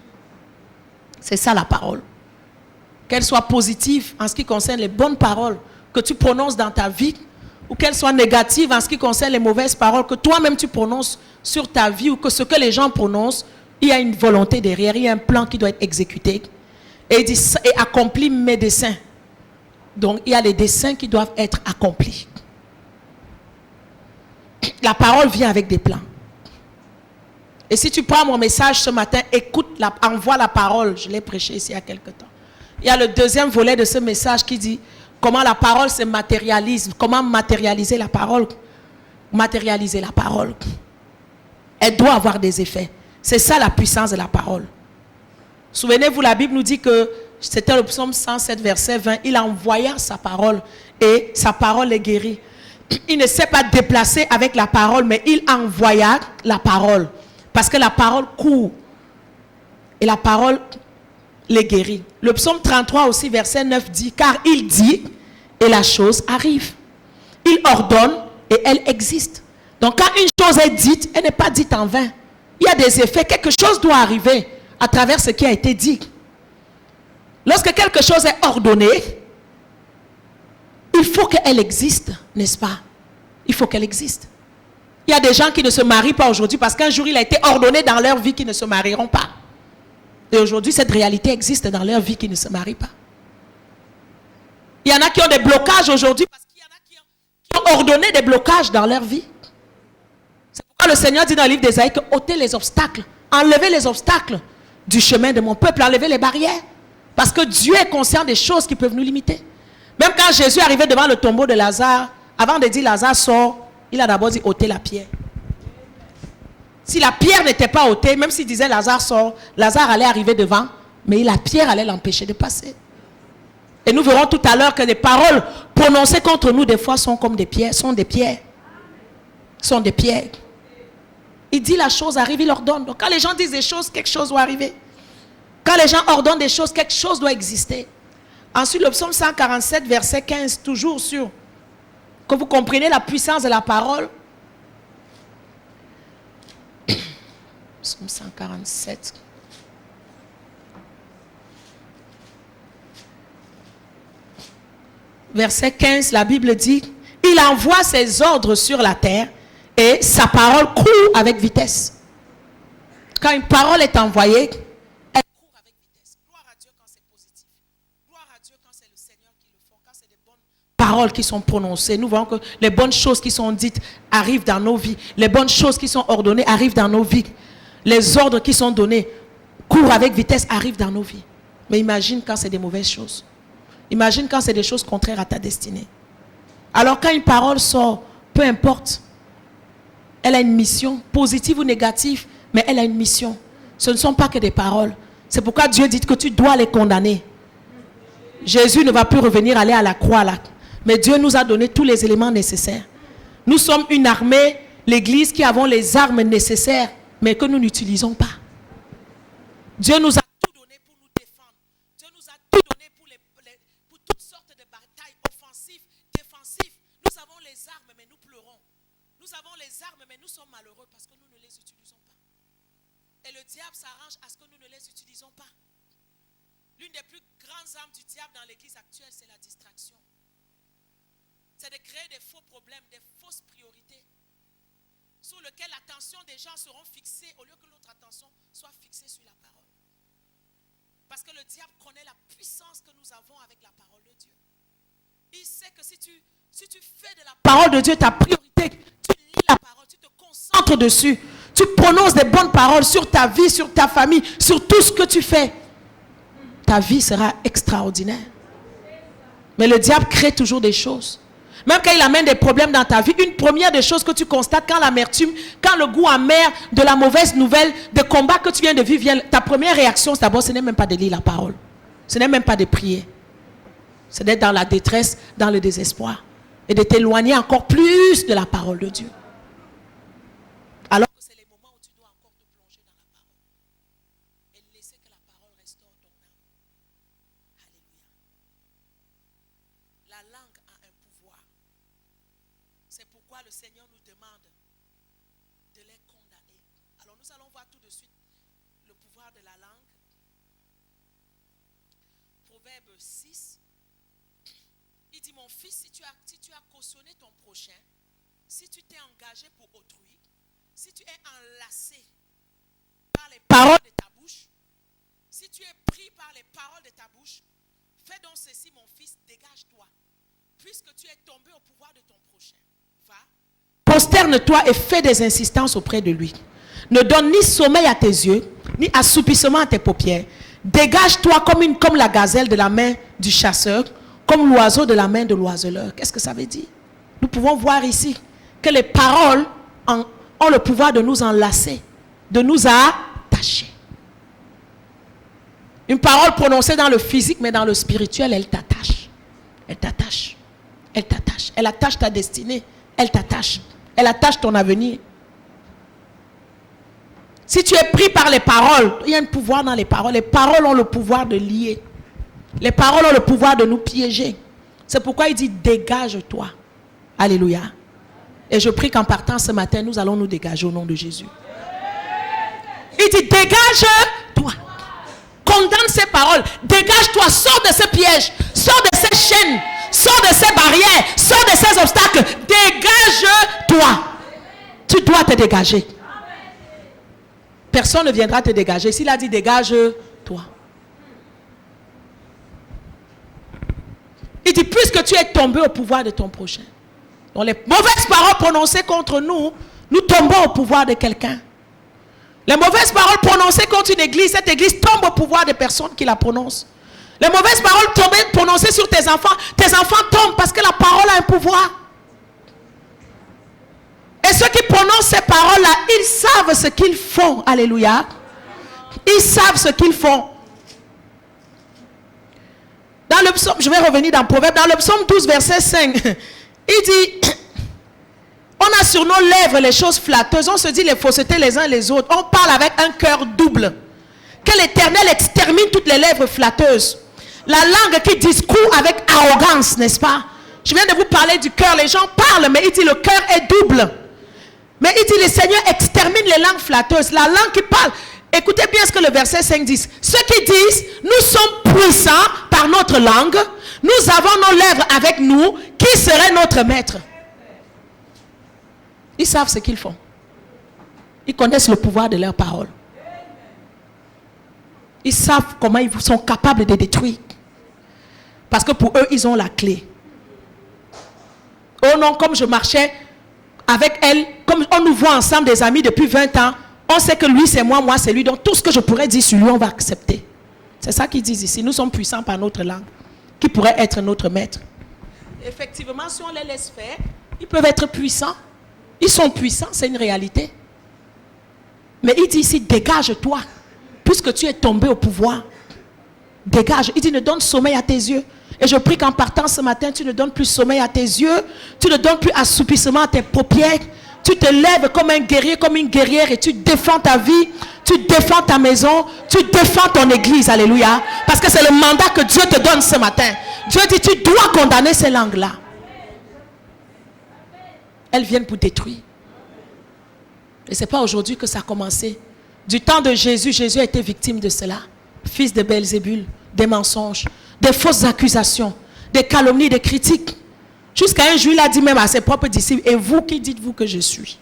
C'est ça la parole. Qu'elle soit positive en ce qui concerne les bonnes paroles que tu prononces dans ta vie, ou qu'elle soit négative en ce qui concerne les mauvaises paroles que toi-même tu prononces sur ta vie, ou que ce que les gens prononcent, il y a une volonté derrière, il y a un plan qui doit être exécuté. Et il dit, et accomplit mes desseins. Donc il y a les desseins qui doivent être accomplis. La parole vient avec des plans. Et si tu prends mon message ce matin, envoie la parole. Je l'ai prêché ici il y a quelque temps. Il y a le deuxième volet de ce message qui dit comment la parole se matérialise. Comment matérialiser la parole. Matérialiser la parole. Elle doit avoir des effets. C'est ça la puissance de la parole. Souvenez-vous, la Bible nous dit que, c'était le psaume 107, verset 20, il envoya sa parole et sa parole est guérie. Il ne s'est pas déplacé avec la parole, mais il envoya la parole. Parce que la parole court. Et la parole les guérit. Le psaume 33 aussi, verset 9 dit, car il dit et la chose arrive. Il ordonne et elle existe. Donc quand une chose est dite, elle n'est pas dite en vain. Il y a des effets, quelque chose doit arriver à travers ce qui a été dit. Lorsque quelque chose est ordonné, il faut qu'elle existe, n'est-ce pas? Il faut qu'elle existe. Il y a des gens qui ne se marient pas aujourd'hui parce qu'un jour il a été ordonné dans leur vie qu'ils ne se marieront pas. Et aujourd'hui cette réalité existe dans leur vie qu'ils ne se marient pas. Il y en a qui ont des blocages aujourd'hui parce qu'il y en a qui ont ordonné des blocages dans leur vie. C'est pourquoi le Seigneur dit dans le livre d'Ésaïe que ôtez les obstacles, enlevez les obstacles du chemin de mon peuple, enlevez les barrières. Parce que Dieu est conscient des choses qui peuvent nous limiter. Même quand Jésus est arrivé devant le tombeau de Lazare, avant de dire Lazare sort, il a d'abord dit ôtez la pierre. Si la pierre n'était pas ôtée, même s'il disait Lazare sort, Lazare allait arriver devant, mais la pierre allait l'empêcher de passer. Et nous verrons tout à l'heure que les paroles prononcées contre nous des fois sont comme des pierres, sont des pierres. Sont des pierres. Il dit la chose arrive, il ordonne. Donc quand les gens disent des choses, quelque chose doit arriver. Quand les gens ordonnent des choses, quelque chose doit exister. Ensuite, le psaume 147, verset 15, toujours sur que vous comprenez la puissance de la parole. Psaume 147. verset 15, la Bible dit, il envoie ses ordres sur la terre et sa parole court avec vitesse. Quand une parole est envoyée, elle court avec vitesse. Gloire à Dieu quand c'est positif. Gloire à Dieu quand c'est le Seigneur qui le fait. Quand c'est des bonnes paroles qui sont prononcées. Nous voyons que les bonnes choses qui sont dites arrivent dans nos vies. Les bonnes choses qui sont ordonnées arrivent dans nos vies. Les ordres qui sont donnés courent avec vitesse, arrivent dans nos vies. Mais imagine quand c'est des mauvaises choses. Imagine quand c'est des choses contraires à ta destinée. Alors quand une parole sort, peu importe, elle a une mission, positive ou négative, mais elle a une mission. Ce ne sont pas que des paroles. C'est pourquoi Dieu dit que tu dois les condamner. Jésus ne va plus revenir aller à la croix là. Mais Dieu nous a donné tous les éléments nécessaires. Nous sommes une armée, l'église qui avons les armes nécessaires, mais que nous n'utilisons pas. Dieu nous a tout donné pour nous défendre. Dieu nous a tout donné pour toutes sortes de batailles offensives, défensives. Nous avons les armes, mais nous pleurons. Nous avons les armes, mais nous sommes malheureux parce que nous ne les utilisons pas. Et le diable s'arrange à ce que nous ne les utilisons pas. L'une des plus grandes armes du diable dans l'église actuelle, c'est la distraction. C'est de créer des faux problèmes, des fausses priorités sur lesquelles l'attention des gens seront fixées au lieu que notre attention soit fixée sur la parole. Parce que le diable connaît la puissance que nous avons avec la parole de Dieu. Il sait que si tu fais de la parole de Dieu ta priorité, tu lis la parole, tu te concentres dessus, tu prononces des bonnes paroles sur ta vie, sur ta famille, sur tout ce que tu fais, ta vie sera extraordinaire. Mais le diable crée toujours des choses. Même quand il amène des problèmes dans ta vie, une première des choses que tu constates quand l'amertume, quand le goût amer de la mauvaise nouvelle, des combats que tu viens de vivre, ta première réaction, d'abord, ce n'est même pas de lire la parole. Ce n'est même pas de prier. C'est d'être dans la détresse, dans le désespoir. Et de t'éloigner encore plus de la parole de Dieu. Alors que c'est les moments où tu dois encore te plonger dans la parole. Et laisser que la parole restaure ton âme. Alléluia. La langue a un pouvoir. C'est pourquoi le Seigneur nous demande de les condamner. Alors nous allons voir tout de suite le pouvoir de la langue. Proverbe 6. Il dit, mon fils, si tu as cautionné ton prochain, si tu t'es engagé pour autrui, si tu es enlacé par les paroles de ta bouche, si tu es pris par les paroles de ta bouche, fais donc ceci, mon fils, dégage-toi, puisque tu es tombé au pouvoir de ton prochain. Va, prosterne-toi et fais des insistances auprès de lui. Ne donne ni sommeil à tes yeux, ni assoupissement à tes paupières. Dégage-toi comme la gazelle de la main du chasseur, comme l'oiseau de la main de l'oiseleur. Qu'est-ce que ça veut dire? Nous pouvons voir ici que les paroles ont le pouvoir de nous enlacer, de nous attacher. Une parole prononcée dans le physique, mais dans le spirituel, elle t'attache. Elle t'attache. Elle t'attache. Elle attache ta destinée. Elle t'attache. Elle attache ton avenir. Si tu es pris par les paroles, il y a un pouvoir dans les paroles. Les paroles ont le pouvoir de lier. Les paroles ont le pouvoir de nous piéger. C'est pourquoi il dit dégage-toi. Alléluia. Et je prie qu'en partant ce matin, nous allons nous dégager au nom de Jésus. Il dit dégage-toi. Condamne ces paroles. Dégage-toi. Sors de ce piège. Sors de ces chaînes. Sors de ces barrières. Sors de ces obstacles. Dégage-toi. Tu dois te dégager. Personne ne viendra te dégager. S'il a dit dégage-toi. Il dit, puisque tu es tombé au pouvoir de ton prochain. Donc les mauvaises paroles prononcées contre nous, nous tombons au pouvoir de quelqu'un. Les mauvaises paroles prononcées contre une église, cette église tombe au pouvoir des personnes qui la prononcent. Les mauvaises paroles prononcées sur tes enfants tombent parce que la parole a un pouvoir. Et ceux qui prononcent ces paroles-là, ils savent ce qu'ils font. Alléluia. Ils savent ce qu'ils font. Dans le psaume, je vais revenir dans Proverbe, dans le psaume 12, verset 5, il dit, on a sur nos lèvres les choses flatteuses, on se dit les faussetés les uns les autres, on parle avec un cœur double. Que l'Éternel extermine toutes les lèvres flatteuses. La langue qui discourt avec arrogance, n'est-ce pas? Je viens de vous parler du cœur, les gens parlent, mais il dit le cœur est double. Mais il dit le Seigneur extermine les langues flatteuses. La langue qui parle, Écoutez bien ce que le verset 5 dit. Ceux qui disent, nous sommes puissants par notre langue, nous avons nos lèvres avec nous, qui serait notre maître? Ils savent ce qu'ils font. Ils connaissent le pouvoir de leurs paroles. Ils savent comment ils sont capables de détruire. Parce que pour eux, ils ont la clé. Oh non, comme je marchais avec elle, comme on nous voit ensemble des amis depuis 20 ans, on sait que lui c'est moi c'est lui. Donc tout ce que je pourrais dire sur lui, on va accepter. C'est ça qu'ils disent ici. Nous sommes puissants par notre langue. Qui pourrait être notre maître? Effectivement, si on les laisse faire, ils peuvent être puissants. Ils sont puissants, c'est une réalité. Mais il dit ici, dégage-toi. Puisque tu es tombé au pouvoir. Dégage. Il dit, ne donne sommeil à tes yeux. Et je prie qu'en partant ce matin, tu ne donnes plus sommeil à tes yeux. Tu ne donnes plus assoupissement à tes paupières. Tu te lèves comme un guerrier, comme une guerrière et tu défends ta vie. Tu défends ta maison. Tu défends ton église. Alléluia. Parce que c'est le mandat que Dieu te donne ce matin. Dieu dit, tu dois condamner ces langues-là. Elles viennent pour détruire. Et ce n'est pas aujourd'hui que ça a commencé. Du temps de Jésus, Jésus a été victime de cela. Fils de Belzébul, des mensonges, des fausses accusations, des calomnies, des critiques. Jusqu'à un jour, il a dit même à ses propres disciples, et vous, qui dites-vous que je suis?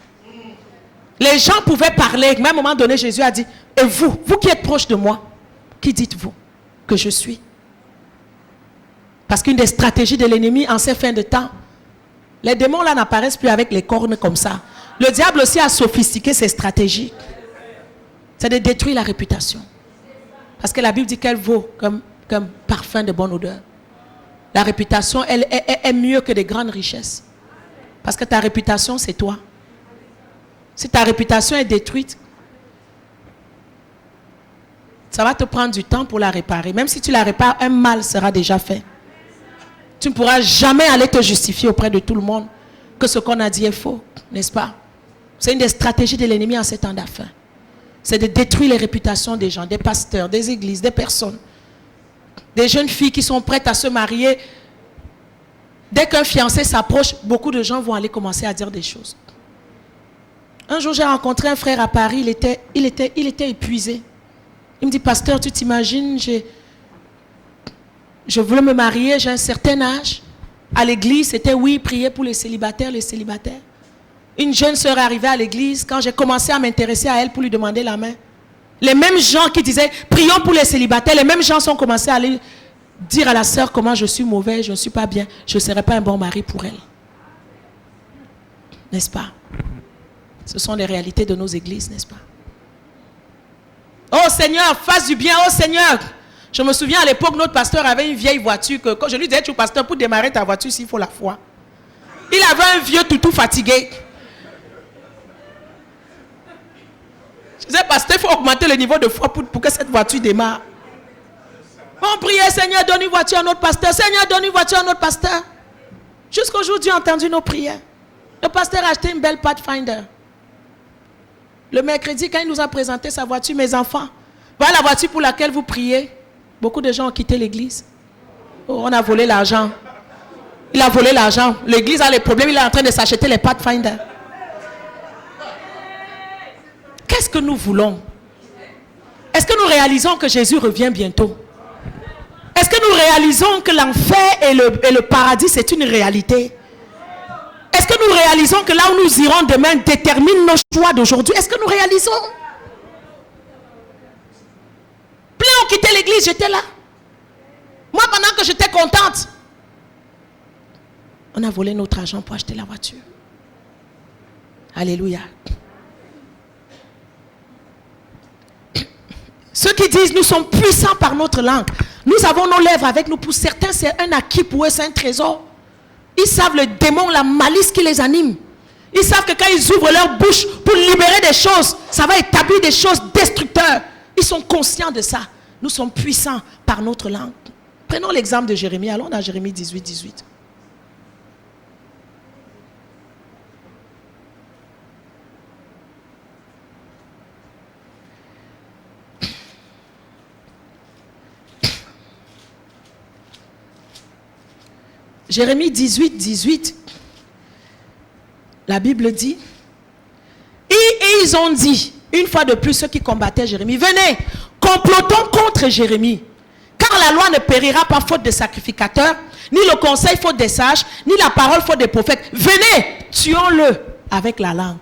Les gens pouvaient parler, mais à un moment donné, Jésus a dit, et vous, vous qui êtes proche de moi, qui dites-vous que je suis? Parce qu'une des stratégies de l'ennemi en ces fins de temps, les démons là n'apparaissent plus avec les cornes comme ça. Le diable aussi a sophistiqué ses stratégies. C'est de détruire la réputation. Parce que la Bible dit qu'elle vaut comme parfum de bonne odeur. La réputation, elle est mieux que des grandes richesses. Parce que ta réputation, c'est toi. Si ta réputation est détruite, ça va te prendre du temps pour la réparer. Même si tu la répares, un mal sera déjà fait. Tu ne pourras jamais aller te justifier auprès de tout le monde que ce qu'on a dit est faux, n'est-ce pas? C'est une des stratégies de l'ennemi en ces temps d'affaires. C'est de détruire les réputations des gens, des pasteurs, des églises, des personnes. Des jeunes filles qui sont prêtes à se marier. Dès qu'un fiancé s'approche, beaucoup de gens vont aller commencer à dire des choses. Un jour, j'ai rencontré un frère à Paris, il était épuisé. Il me dit, pasteur, tu t'imagines, je voulais me marier, j'ai un certain âge. À l'église, c'était oui, prier pour les célibataires, les célibataires. Une jeune sœur est arrivée à l'église, quand j'ai commencé à m'intéresser à elle pour lui demander la main. Les mêmes gens qui disaient, prions pour les célibataires, les mêmes gens sont commencés à aller dire à la sœur comment je suis mauvais, je ne suis pas bien, je ne serai pas un bon mari pour elle. N'est-ce pas? Ce sont les réalités de nos églises, n'est-ce pas? Oh Seigneur, fasse du bien, oh Seigneur. Je me souviens à l'époque, notre pasteur avait une vieille voiture que quand je lui disais, tu es pasteur, pour démarrer ta voiture, s'il faut la foi. Il avait un vieux toutou fatigué. Je disais, pasteur, il faut augmenter le niveau de foi pour que cette voiture démarre. On priait, Seigneur, donne une voiture à notre pasteur. Seigneur, donne une voiture à notre pasteur. Jusqu'au jour, Dieu a entendu nos prières. Le pasteur a acheté une belle Pathfinder. Le mercredi, quand il nous a présenté sa voiture, mes enfants, voilà la voiture pour laquelle vous priez. Beaucoup de gens ont quitté l'église. Oh, on a volé l'argent. Il a volé l'argent. L'église a les problèmes, il est en train de s'acheter les Pathfinder. Qu'est-ce que nous voulons? Est-ce que nous réalisons que Jésus revient bientôt? Est-ce que nous réalisons que l'enfer et le paradis, c'est une réalité? Est-ce que nous réalisons que là où nous irons demain détermine nos choix d'aujourd'hui? Est-ce que nous réalisons? Plein ont quitté l'église, j'étais là. Moi, pendant que j'étais contente, on a volé notre argent pour acheter la voiture. Alléluia. Ceux qui disent nous sommes puissants par notre langue, nous avons nos lèvres avec nous. Pour certains, c'est un acquis, pour eux, c'est un trésor. Ils savent le démon, la malice qui les anime. Ils savent que quand ils ouvrent leur bouche pour libérer des choses, ça va établir des choses destructeurs. Ils sont conscients de ça. Nous sommes puissants par notre langue. Prenons l'exemple de Jérémie. Allons dans Jérémie 18, 18. Jérémie 18, 18. La Bible dit, et ils ont dit, Une fois de plus, ceux qui combattaient Jérémie, venez, complotons contre Jérémie. Car la loi ne périra pas faute de sacrificateurs, ni le conseil faute des sages, ni la parole faute des prophètes. Venez, tuons-le avec la langue.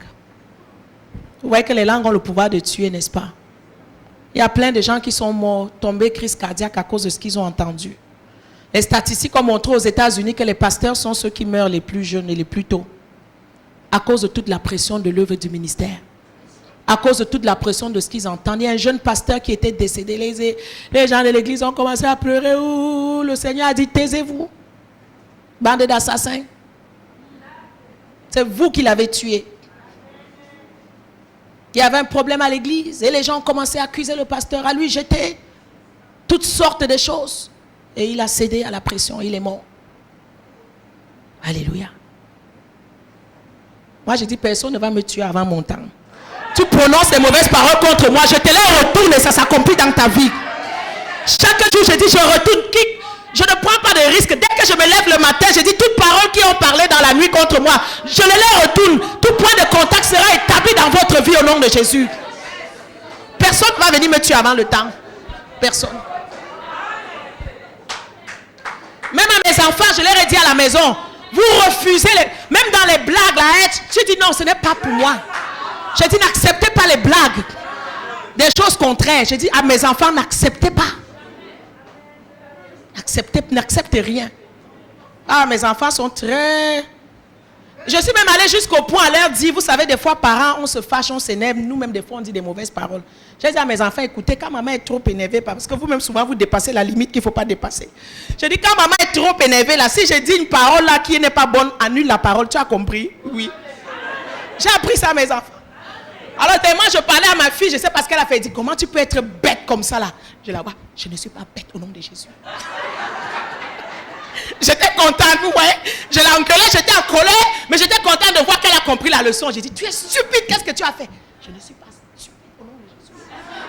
Vous voyez que les langues ont le pouvoir de tuer, n'est-ce pas? Il y a plein de gens qui sont morts, tombés crise cardiaque à cause de ce qu'ils ont entendu. Les statistiques ont montré aux États-Unis que les pasteurs sont ceux qui meurent les plus jeunes et les plus tôt. À cause de toute la pression de l'œuvre du ministère. À cause de toute la pression de ce qu'ils entendent. Il y a un jeune pasteur qui était décédé. Les gens de l'église ont commencé à pleurer. Ouh, le Seigneur a dit, taisez-vous. Bande d'assassins. C'est vous qui l'avez tué. Il y avait un problème à l'église. Et les gens ont commencé à accuser le pasteur, à lui jeter toutes sortes de choses. Et il a cédé à la pression. Il est mort. Alléluia. Moi, je dis, personne ne va me tuer avant mon temps. Tu prononces des mauvaises paroles contre moi, je te les retourne et ça s'accomplit dans ta vie. Chaque jour, je dis, je retourne. Je ne prends pas de risque. Dès que je me lève le matin, je dis, toutes paroles qui ont parlé dans la nuit contre moi, je les retourne. Tout point de contact sera établi dans votre vie au nom de Jésus. Personne ne va venir me tuer avant le temps. Personne. Même à mes enfants, je leur ai dit à la maison, vous refusez, même dans les blagues, la haine, je dis non, ce n'est pas pour moi. Je dis n'acceptez pas les blagues, des choses contraires. Je dis à mes enfants, n'acceptez pas. N'acceptez rien. Ah, mes enfants sont très... Je suis même allée jusqu'au point à leur dire, vous savez, des fois, parents, on se fâche, on s'énerve. Nous-mêmes, des fois, on dit des mauvaises paroles. J'ai dit à mes enfants, écoutez, quand maman est trop énervée, parce que vous-même, souvent, vous dépassez la limite qu'il ne faut pas dépasser. Je dis, quand maman est trop énervée, là, si je dis une parole là qui n'est pas bonne, annule la parole. Tu as compris? Oui. J'ai appris ça à mes enfants. Alors, tellement je parlais à ma fille, je sais pas ce qu'elle a fait. Elle dit, comment tu peux être bête comme ça là? Je la vois, je ne suis pas bête au nom de Jésus. J'étais contente, vous voyez. Je l'ai engueulée, j'étais en colère, mais j'étais contente de voir qu'elle a compris la leçon. J'ai dit, tu es stupide, qu'est-ce que tu as fait? Je ne suis pas stupide au nom de Jésus.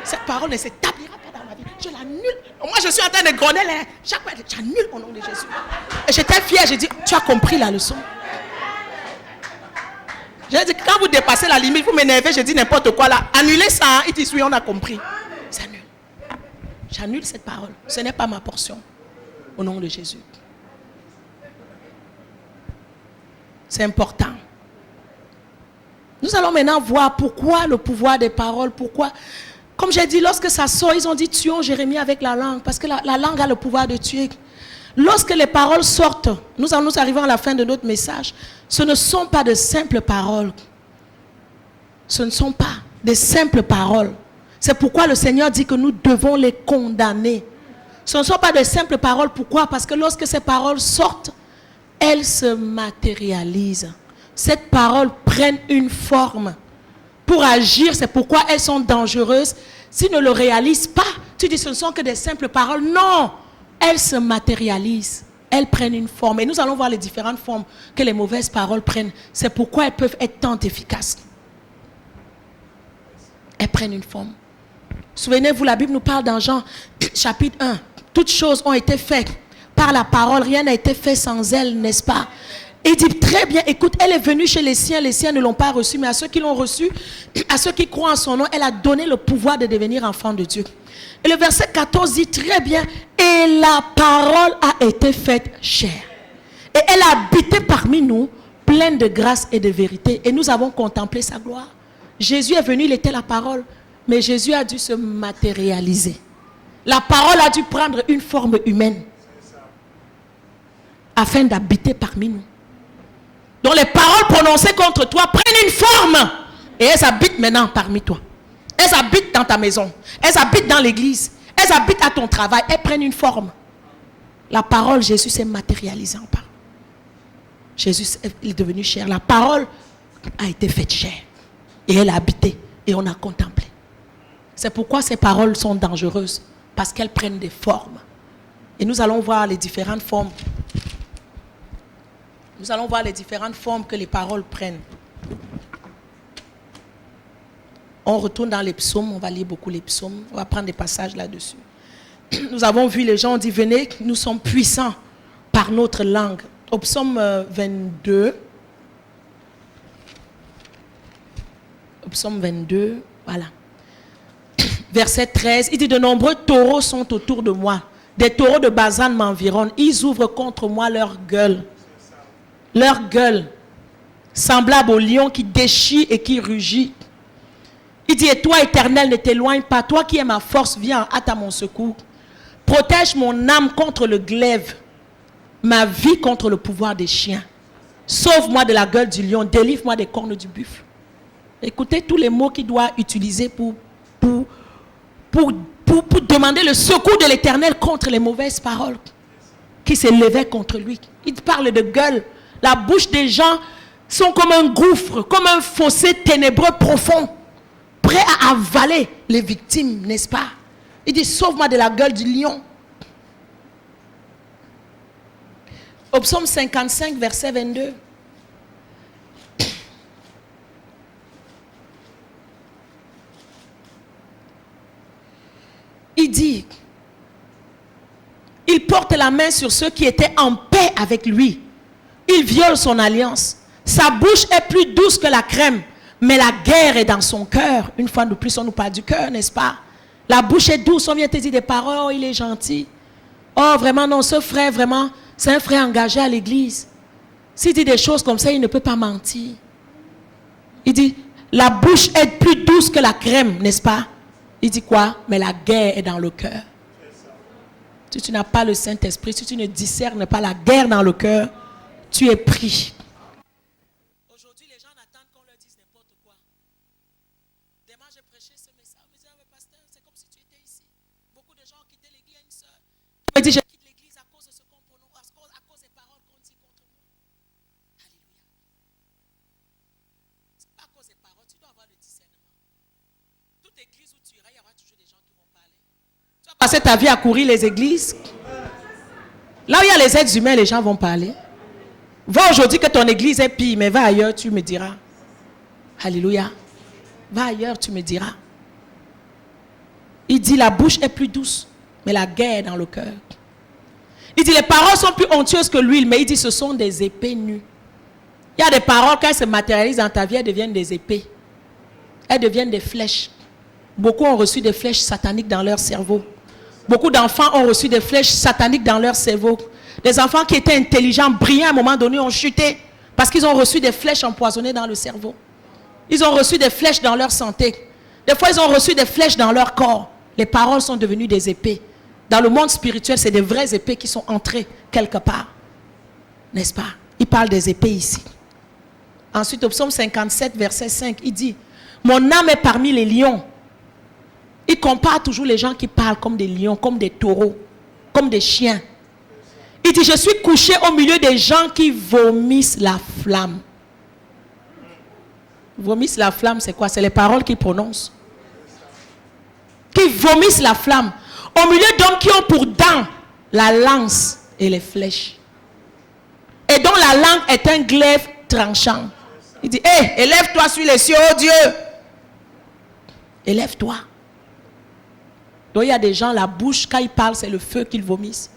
Cette parole ne s'établira pas dans ma vie. Je l'annule. Moi, je suis en train de gronder là. Chaque fois, j'annule au nom de Jésus. Et j'étais fière, j'ai dit, tu as compris la leçon. J'ai dit, quand vous dépassez la limite, vous m'énervez, je dis n'importe quoi là. Annulez ça, hein. Il dit, oui, on a compris. J'annule. J'annule cette parole. Ce n'est pas ma portion. Au nom de Jésus. C'est important. Nous allons maintenant voir pourquoi le pouvoir des paroles, pourquoi. Comme j'ai dit, lorsque ça sort, ils ont dit tuons Jérémie avec la langue, parce que la langue a le pouvoir de tuer. Lorsque les paroles sortent, nous arrivons à la fin de notre message, ce ne sont pas de simples paroles. Ce ne sont pas de simples paroles. C'est pourquoi le Seigneur dit que nous devons les condamner. Ce ne sont pas de simples paroles. Pourquoi? Parce que lorsque ces paroles sortent, elles se matérialisent. Ces paroles prennent une forme. Pour agir, c'est pourquoi elles sont dangereuses. S'ils ne le réalisent pas, tu dis ce ne sont que des simples paroles. Non, elles se matérialisent. Elles prennent une forme. Et nous allons voir les différentes formes que les mauvaises paroles prennent. C'est pourquoi elles peuvent être tant efficaces. Elles prennent une forme. Souvenez-vous, la Bible nous parle dans Jean chapitre 1. Toutes choses ont été faites par la parole. Rien n'a été fait sans elle, n'est-ce pas? Et il dit très bien, écoute, elle est venue chez les siens ne l'ont pas reçue, mais à ceux qui l'ont reçue, à ceux qui croient en son nom, elle a donné le pouvoir de devenir enfant de Dieu. Et le verset 14 dit très bien, et la parole a été faite chair. Et elle a habité parmi nous, pleine de grâce et de vérité. Et nous avons contemplé sa gloire. Jésus est venu, il était la parole, mais Jésus a dû se matérialiser. La parole a dû prendre une forme humaine afin d'habiter parmi nous. Donc les paroles prononcées contre toi prennent une forme et elles habitent maintenant parmi toi. Elles habitent dans ta maison, elles habitent dans l'église, elles habitent à ton travail, elles prennent une forme. La parole, Jésus s'est matérialisé en parole. Jésus est devenu chair. La parole a été faite chair et elle a habité et on a contemplé. C'est pourquoi ces paroles sont dangereuses, parce qu'elles prennent des formes. Et nous allons voir les différentes formes. Nous allons voir les différentes formes que les paroles prennent. On retourne dans les psaumes, on va lire beaucoup les psaumes, on va prendre des passages là-dessus. Nous avons vu les gens ont dit, venez, nous sommes puissants par notre langue. Au psaume 22, Voilà. Verset 13, il dit, de nombreux taureaux sont autour de moi. Des taureaux de Bazan m'environnent. Ils ouvrent contre moi leur gueule. Leur gueule, semblable au lion qui déchire et qui rugit. Il dit, et toi, Éternel, ne t'éloigne pas. Toi qui es ma force, viens en hâte à mon secours. Protège mon âme contre le glaive, ma vie contre le pouvoir des chiens. Sauve-moi de la gueule du lion, délivre-moi des cornes du buffle. Écoutez tous les mots qu'il doit utiliser pour demander le secours de l'Éternel contre les mauvaises paroles qui s'élevaient contre lui. Il parle de gueule. La bouche des gens sont comme un gouffre, comme un fossé ténébreux profond, prêt à avaler les victimes, n'est-ce pas? Il dit, sauve-moi de la gueule du lion. Au psaume 55, verset 22. Il dit, il porte la main sur ceux qui étaient en paix avec lui. Il viole son alliance. Sa bouche est plus douce que la crème, mais la guerre est dans son cœur. Une fois de plus, on nous parle du cœur, n'est-ce pas? La bouche est douce, on vient te dire des paroles, oh, il est gentil. Oh, vraiment, non, ce frère, vraiment, c'est un frère engagé à l'église. S'il dit des choses comme ça, il ne peut pas mentir. Il dit, la bouche est plus douce que la crème, n'est-ce pas? Il dit quoi? Mais la guerre est dans le cœur. Si tu n'as pas le Saint-Esprit, si tu ne discernes pas la guerre dans le cœur, tu es pris. Aujourd'hui, les gens attendent qu'on leur dise n'importe quoi. Demain, j'ai prêché ce message. Je me disais, pasteur, c'est comme si tu étais ici. Beaucoup de gens ont quitté l'église. Il y a une soeur qui me dit, je quitte l'église à cause de ce qu'on prononce, à cause des paroles qu'on dit contre moi. Alléluia. C'est pas à cause des paroles, tu dois avoir le discernement. Toute église où tu iras, il y aura toujours des gens qui vont parler. Tu vas passer ta vie à courir les églises. Là où il y a les êtres humains, les gens vont parler. Va aujourd'hui que ton église est pire, mais va ailleurs, tu me diras. Alléluia. Va ailleurs, tu me diras. Il dit, la bouche est plus douce, mais la guerre est dans le cœur. Il dit, les paroles sont plus onctueuses que l'huile, mais il dit, ce sont des épées nues. Il y a des paroles, quand elles se matérialisent dans ta vie, elles deviennent des épées. Elles deviennent des flèches. Beaucoup ont reçu des flèches sataniques dans leur cerveau. Beaucoup d'enfants ont reçu des flèches sataniques dans leur cerveau. Des enfants qui étaient intelligents, brillants, à un moment donné, ont chuté parce qu'ils ont reçu des flèches empoisonnées dans le cerveau. Ils ont reçu des flèches dans leur santé. Des fois, ils ont reçu des flèches dans leur corps. Les paroles sont devenues des épées. Dans le monde spirituel, c'est des vraies épées qui sont entrées quelque part. N'est-ce pas? Il parle des épées ici. Ensuite, au psaume 57, verset 5, il dit, mon âme est parmi les lions. Il compare toujours les gens qui parlent comme des lions, comme des taureaux, comme des chiens. Il dit, je suis couché au milieu des gens qui vomissent la flamme. Vomissent la flamme, c'est quoi? C'est les paroles qu'ils prononcent. Qui vomissent la flamme. Au milieu d'hommes qui ont pour dents la lance et les flèches. Et dont la langue est un glaive tranchant. Il dit, hé, élève-toi sur les cieux, oh Dieu. Élève-toi. Donc il y a des gens, la bouche, quand ils parlent, c'est le feu qu'ils vomissent.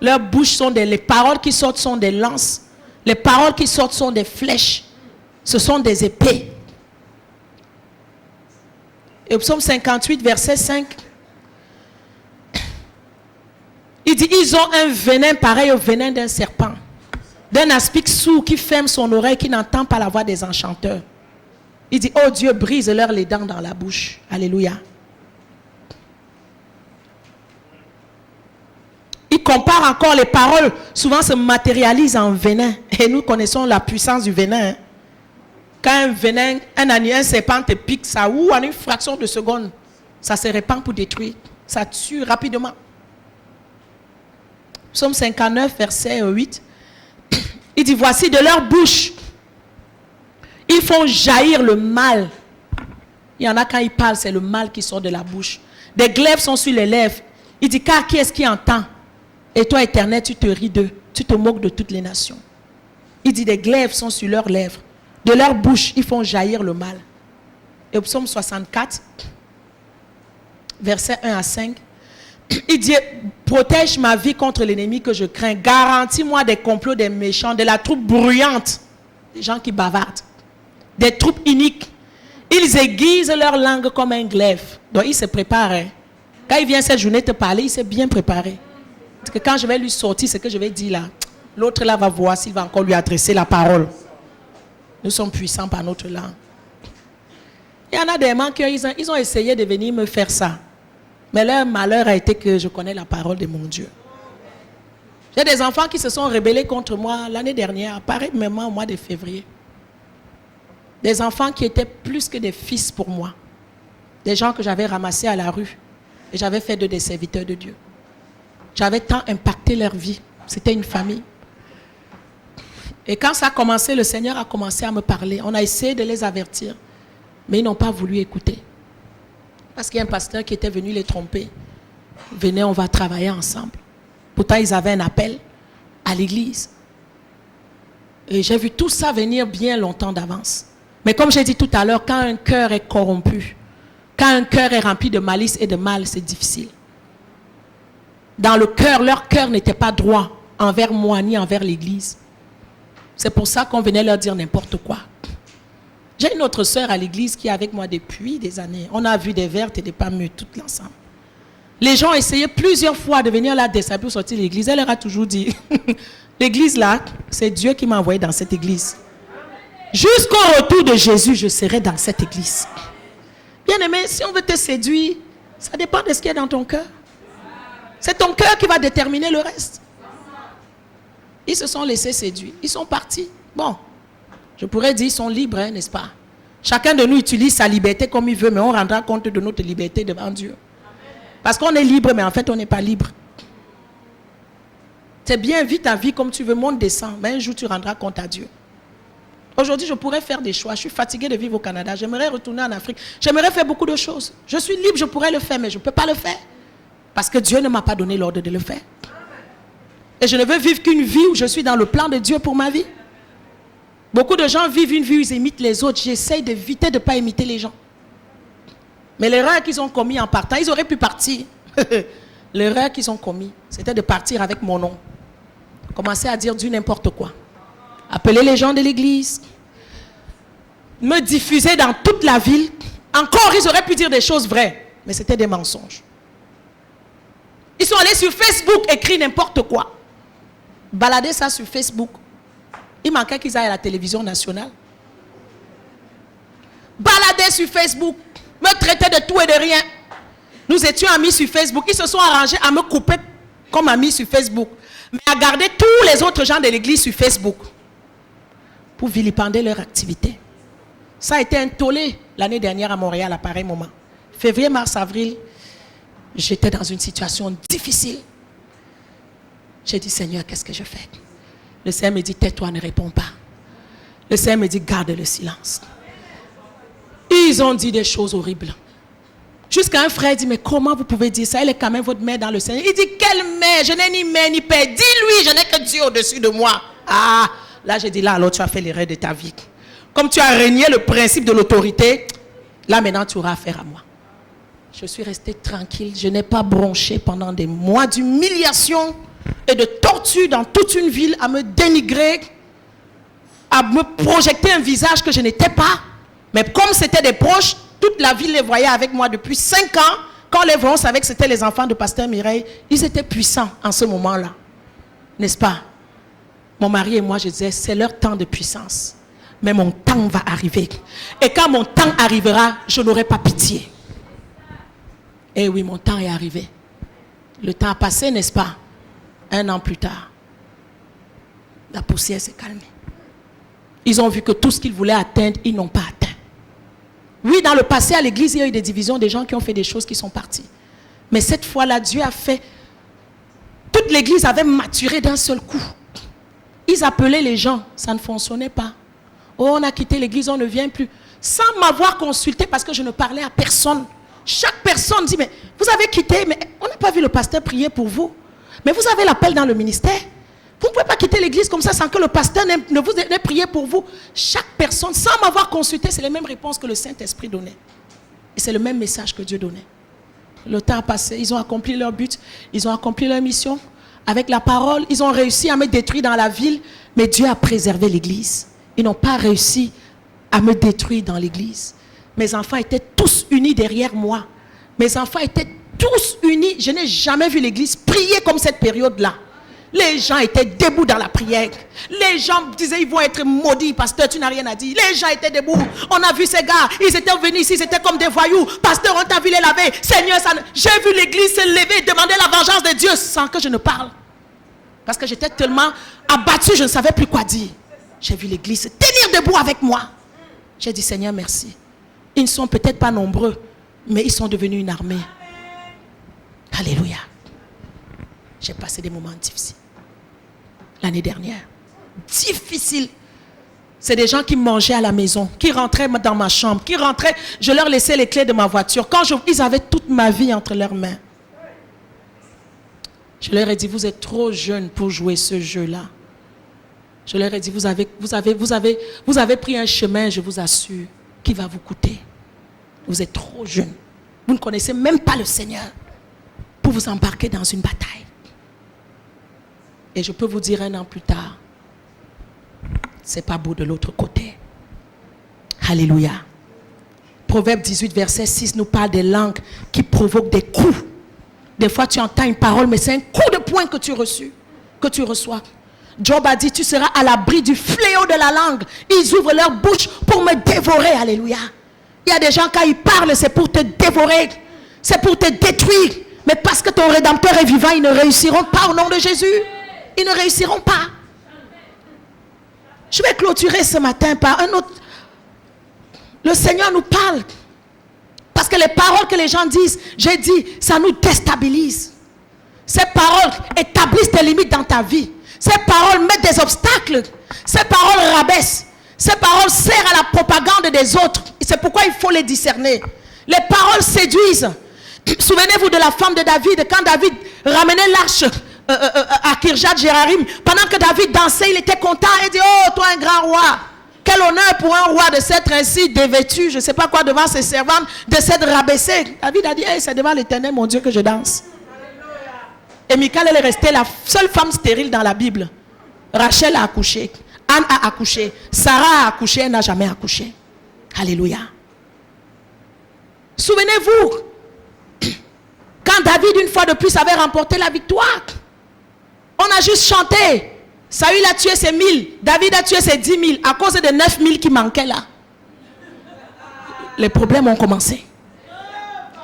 Leurs bouches sont les paroles qui sortent sont des lances. Les paroles qui sortent sont des flèches. Ce sont des épées. Et au psaume 58, verset 5, il dit, ils ont un venin pareil au venin d'un serpent, d'un aspic sourd qui ferme son oreille, qui n'entend pas la voix des enchanteurs. Il dit, oh Dieu, brise-leur les dents dans la bouche. Alléluia. Il compare encore les paroles, souvent se matérialisent en venin. Et nous connaissons la puissance du venin. Hein. Quand un venin, un serpent te pique, ça ou en une fraction de seconde, ça se répand pour détruire. Ça tue rapidement. Psaume 59, verset 8. Il dit, voici de leur bouche, ils font jaillir le mal. Il y en a quand ils parlent, c'est le mal qui sort de la bouche. Des glaives sont sur les lèvres. Il dit, car qui est-ce qui entend? Et toi, Éternel, tu te ris d'eux. Tu te moques de toutes les nations. Il dit, des glaives sont sur leurs lèvres. De leur bouche, ils font jaillir le mal. Et au psaume 64, versets 1 à 5, il dit, protège ma vie contre l'ennemi que je crains. Garantis-moi des complots des méchants, de la troupe bruyante, des gens qui bavardent, des troupes iniques. Ils aiguisent leur langue comme un glaive. Donc ils se préparent. Hein. Quand il vient cette journée te parler, il s'est bien préparé. Parce que quand je vais lui sortir ce que je vais dire là, l'autre là va voir s'il va encore lui adresser la parole. Nous sommes puissants par notre langue. Il y en a des gens qui ils ont essayé de venir me faire ça. Mais leur malheur a été que je connais la parole de mon Dieu. J'ai des enfants qui se sont rebellés contre moi l'année dernière, apparemment au mois de février. Des enfants qui étaient plus que des fils pour moi. Des gens que j'avais ramassés à la rue. Et j'avais fait d'eux des serviteurs de Dieu. J'avais tant impacté leur vie. C'était une famille. Et quand ça a commencé, le Seigneur a commencé à me parler. On a essayé de les avertir. Mais ils n'ont pas voulu écouter. Parce qu'il y a un pasteur qui était venu les tromper. Venez, on va travailler ensemble. Pourtant, ils avaient un appel à l'église. Et j'ai vu tout ça venir bien longtemps d'avance. Mais comme j'ai dit tout à l'heure, quand un cœur est corrompu, quand un cœur est rempli de malice et de mal, c'est difficile. Dans le cœur, leur cœur n'était pas droit envers moi ni envers l'église. C'est pour ça qu'on venait leur dire n'importe quoi. J'ai une autre sœur à l'église qui est avec moi depuis des années. On a vu des vertes et des pas mûres, toutes l'ensemble. Les gens ont essayé plusieurs fois de venir la déshabiller pour sortir de l'église. Elle leur a toujours dit, l'église là, c'est Dieu qui m'a envoyé dans cette église. Jusqu'au retour de Jésus, je serai dans cette église. Bien aimé, si on veut te séduire, ça dépend de ce qu'il y a dans ton cœur. C'est ton cœur qui va déterminer le reste. Ils se sont laissés séduire. Ils sont partis. Bon, je pourrais dire, ils sont libres, hein, n'est-ce pas? Chacun de nous utilise sa liberté comme il veut, mais on rendra compte de notre liberté devant Dieu. Parce qu'on est libre, mais en fait, on n'est pas libre. C'est bien, vis ta vie comme tu veux, monte, descend. Mais un jour, tu rendras compte à Dieu. Aujourd'hui, je pourrais faire des choix. Je suis fatiguée de vivre au Canada. J'aimerais retourner en Afrique. J'aimerais faire beaucoup de choses. Je suis libre, je pourrais le faire, mais je ne peux pas le faire. Parce que Dieu ne m'a pas donné l'ordre de le faire. Et je ne veux vivre qu'une vie où je suis dans le plan de Dieu pour ma vie. Beaucoup de gens vivent une vie où ils imitent les autres. J'essaye d'éviter de ne pas imiter les gens. Mais l'erreur qu'ils ont commis en partant, ils auraient pu partir. L'erreur qu'ils ont commis, c'était de partir avec mon nom. Commencer à dire du n'importe quoi. Appeler les gens de l'église. Me diffuser dans toute la ville. Encore, ils auraient pu dire des choses vraies. Mais c'était des mensonges. Ils sont allés sur Facebook écrire n'importe quoi. Balader ça sur Facebook. Il manquait qu'ils aillent à la télévision nationale. Balader sur Facebook. Me traiter de tout et de rien. Nous étions amis sur Facebook. Ils se sont arrangés à me couper comme amis sur Facebook. Mais à garder tous les autres gens de l'église sur Facebook. Pour vilipender leur activité. Ça a été un tollé l'année dernière à Montréal à pareil moment. Février, mars, avril, j'étais dans une situation difficile. J'ai dit, Seigneur, qu'est-ce que je fais? Le Seigneur me dit, tais-toi, ne réponds pas. Le Seigneur me dit, garde le silence. Ils ont dit des choses horribles. Jusqu'à un frère dit, mais comment vous pouvez dire ça? Elle est quand même votre mère dans le Seigneur. Il dit, quelle mère? Je n'ai ni mère ni père. Dis-lui, je n'ai que Dieu au-dessus de moi. Ah, là j'ai dit, là alors tu as fait l'erreur de ta vie. Comme tu as régné le principe de l'autorité, là maintenant tu auras affaire à moi. Je suis restée tranquille. Je n'ai pas bronché pendant des mois d'humiliation et de torture dans toute une ville, à me dénigrer, à me projeter un visage que je n'étais pas. Mais comme c'était des proches, toute la ville les voyait avec moi depuis 5 ans. Quand les voyants savaient que c'était les enfants de Pasteur Mireille, ils étaient puissants en ce moment-là. N'est-ce pas? Mon mari et moi, je disais, c'est leur temps de puissance. Mais mon temps va arriver. Et quand mon temps arrivera, je n'aurai pas pitié. Eh oui, mon temps est arrivé. Le temps a passé, n'est-ce pas? 1 an plus tard, la poussière s'est calmée. Ils ont vu que tout ce qu'ils voulaient atteindre, ils n'ont pas atteint. Oui, dans le passé, à l'église, il y a eu des divisions, des gens qui ont fait des choses qui sont partis. Mais cette fois-là, Dieu a fait... Toute l'église avait maturé d'un seul coup. Ils appelaient les gens, ça ne fonctionnait pas. Oh, on a quitté l'église, on ne vient plus. Sans m'avoir consulté parce que je ne parlais à personne. Chaque personne dit, mais vous avez quitté, mais on n'a pas vu le pasteur prier pour vous. Mais vous avez l'appel dans le ministère. Vous ne pouvez pas quitter l'église comme ça sans que le pasteur ne vous ait prié pour vous. Chaque personne, sans m'avoir consulté, c'est les mêmes réponses que le Saint-Esprit donnait. Et c'est le même message que Dieu donnait. Le temps a passé, ils ont accompli leur but, ils ont accompli leur mission. Avec la parole, ils ont réussi à me détruire dans la ville, mais Dieu a préservé l'église. Ils n'ont pas réussi à me détruire dans l'église. Mes enfants étaient tous unis derrière moi. Mes enfants étaient tous unis. Je n'ai jamais vu l'église prier comme cette période-là. Les gens étaient debout dans la prière. Les gens disaient, ils vont être maudits. Pasteur, tu n'as rien à dire. Les gens étaient debout. On a vu ces gars. Ils étaient venus ici, ils étaient comme des voyous. Pasteur, on t'a vu les laver. Seigneur, j'ai vu l'église se lever, demander la vengeance de Dieu sans que je ne parle. Parce que j'étais tellement abattue, je ne savais plus quoi dire. J'ai vu l'église se tenir debout avec moi. J'ai dit, Seigneur, merci. Ils ne sont peut-être pas nombreux, mais ils sont devenus une armée. Alléluia. J'ai passé des moments difficiles. L'année dernière. Difficile. C'est des gens qui mangeaient à la maison, qui rentraient dans ma chambre, qui rentraient, je leur laissais les clés de ma voiture. Ils avaient toute ma vie entre leurs mains. Je leur ai dit, vous êtes trop jeunes pour jouer ce jeu-là. Je leur ai dit, vous avez pris un chemin, je vous assure, qui va vous coûter. Vous êtes trop jeunes. Vous ne connaissez même pas le Seigneur pour vous embarquer dans une bataille. Et je peux vous dire 1 an plus tard, c'est pas beau de l'autre côté. Alléluia. Proverbe 18, verset 6 nous parle des langues qui provoquent des coups. Des fois, tu entends une parole, mais c'est un coup de poing que tu reçois. Job a dit, tu seras à l'abri du fléau de la langue. Ils ouvrent leur bouche pour me dévorer. Alléluia. Il y a des gens, quand ils parlent, c'est pour te dévorer. C'est pour te détruire. Mais parce que ton Rédempteur est vivant, ils ne réussiront pas au nom de Jésus. Ils ne réussiront pas. Je vais clôturer ce matin par un autre. Le Seigneur nous parle. Parce que les paroles que les gens disent, j'ai dit, ça nous déstabilise. Ces paroles établissent des limites dans ta vie. Ces paroles mettent des obstacles. Ces paroles rabaissent. Ces paroles servent à la propagande des autres. C'est pourquoi il faut les discerner. Les paroles séduisent. Souvenez-vous de la femme de David. Quand David ramenait l'arche à Kirjat Jéarim, pendant que David dansait, il était content. Il dit, oh, toi un grand roi. Quel honneur pour un roi de s'être ainsi dévêtu, je ne sais pas quoi, devant ses servantes, de s'être rabaissé. David a dit, hey, c'est devant l'Éternel, mon Dieu, que je danse. Et Michal, elle est restée la seule femme stérile dans la Bible. Rachel a accouché, Anne a accouché, Sarah a accouché, elle n'a jamais accouché. Alléluia. Souvenez-vous, quand David, une fois de plus, avait remporté la victoire, on a juste chanté. Saül a tué ses 1000, David a tué ses 10 000 à cause des 9 000 qui manquaient là. Les problèmes ont commencé.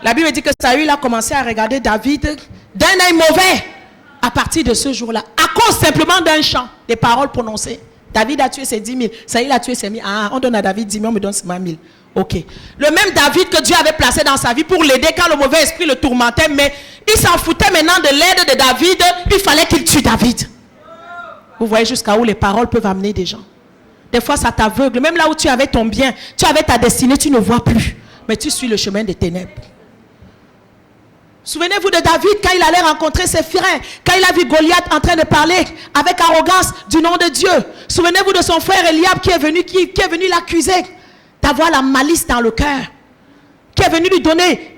La Bible dit que Saül a commencé à regarder David d'un œil mauvais à partir de ce jour-là, à cause simplement d'un chant, des paroles prononcées. David a tué ses 10 000, Saül a tué ses 1000. Ah, on donne à David 10 000, on me donne seulement 1000. Ok. Le même David que Dieu avait placé dans sa vie pour l'aider quand le mauvais esprit le tourmentait, mais il s'en foutait maintenant de l'aide de David, il fallait qu'il tue David. Vous voyez jusqu'à où les paroles peuvent amener des gens. Des fois, ça t'aveugle. Même là où tu avais ton bien, tu avais ta destinée, tu ne vois plus. Mais tu suis le chemin des ténèbres. Souvenez-vous de David quand il allait rencontrer ses frères. Quand il a vu Goliath en train de parler avec arrogance du nom de Dieu. Souvenez-vous de son frère Eliab qui est venu l'accuser d'avoir la malice dans le cœur. Qui est venu lui donner,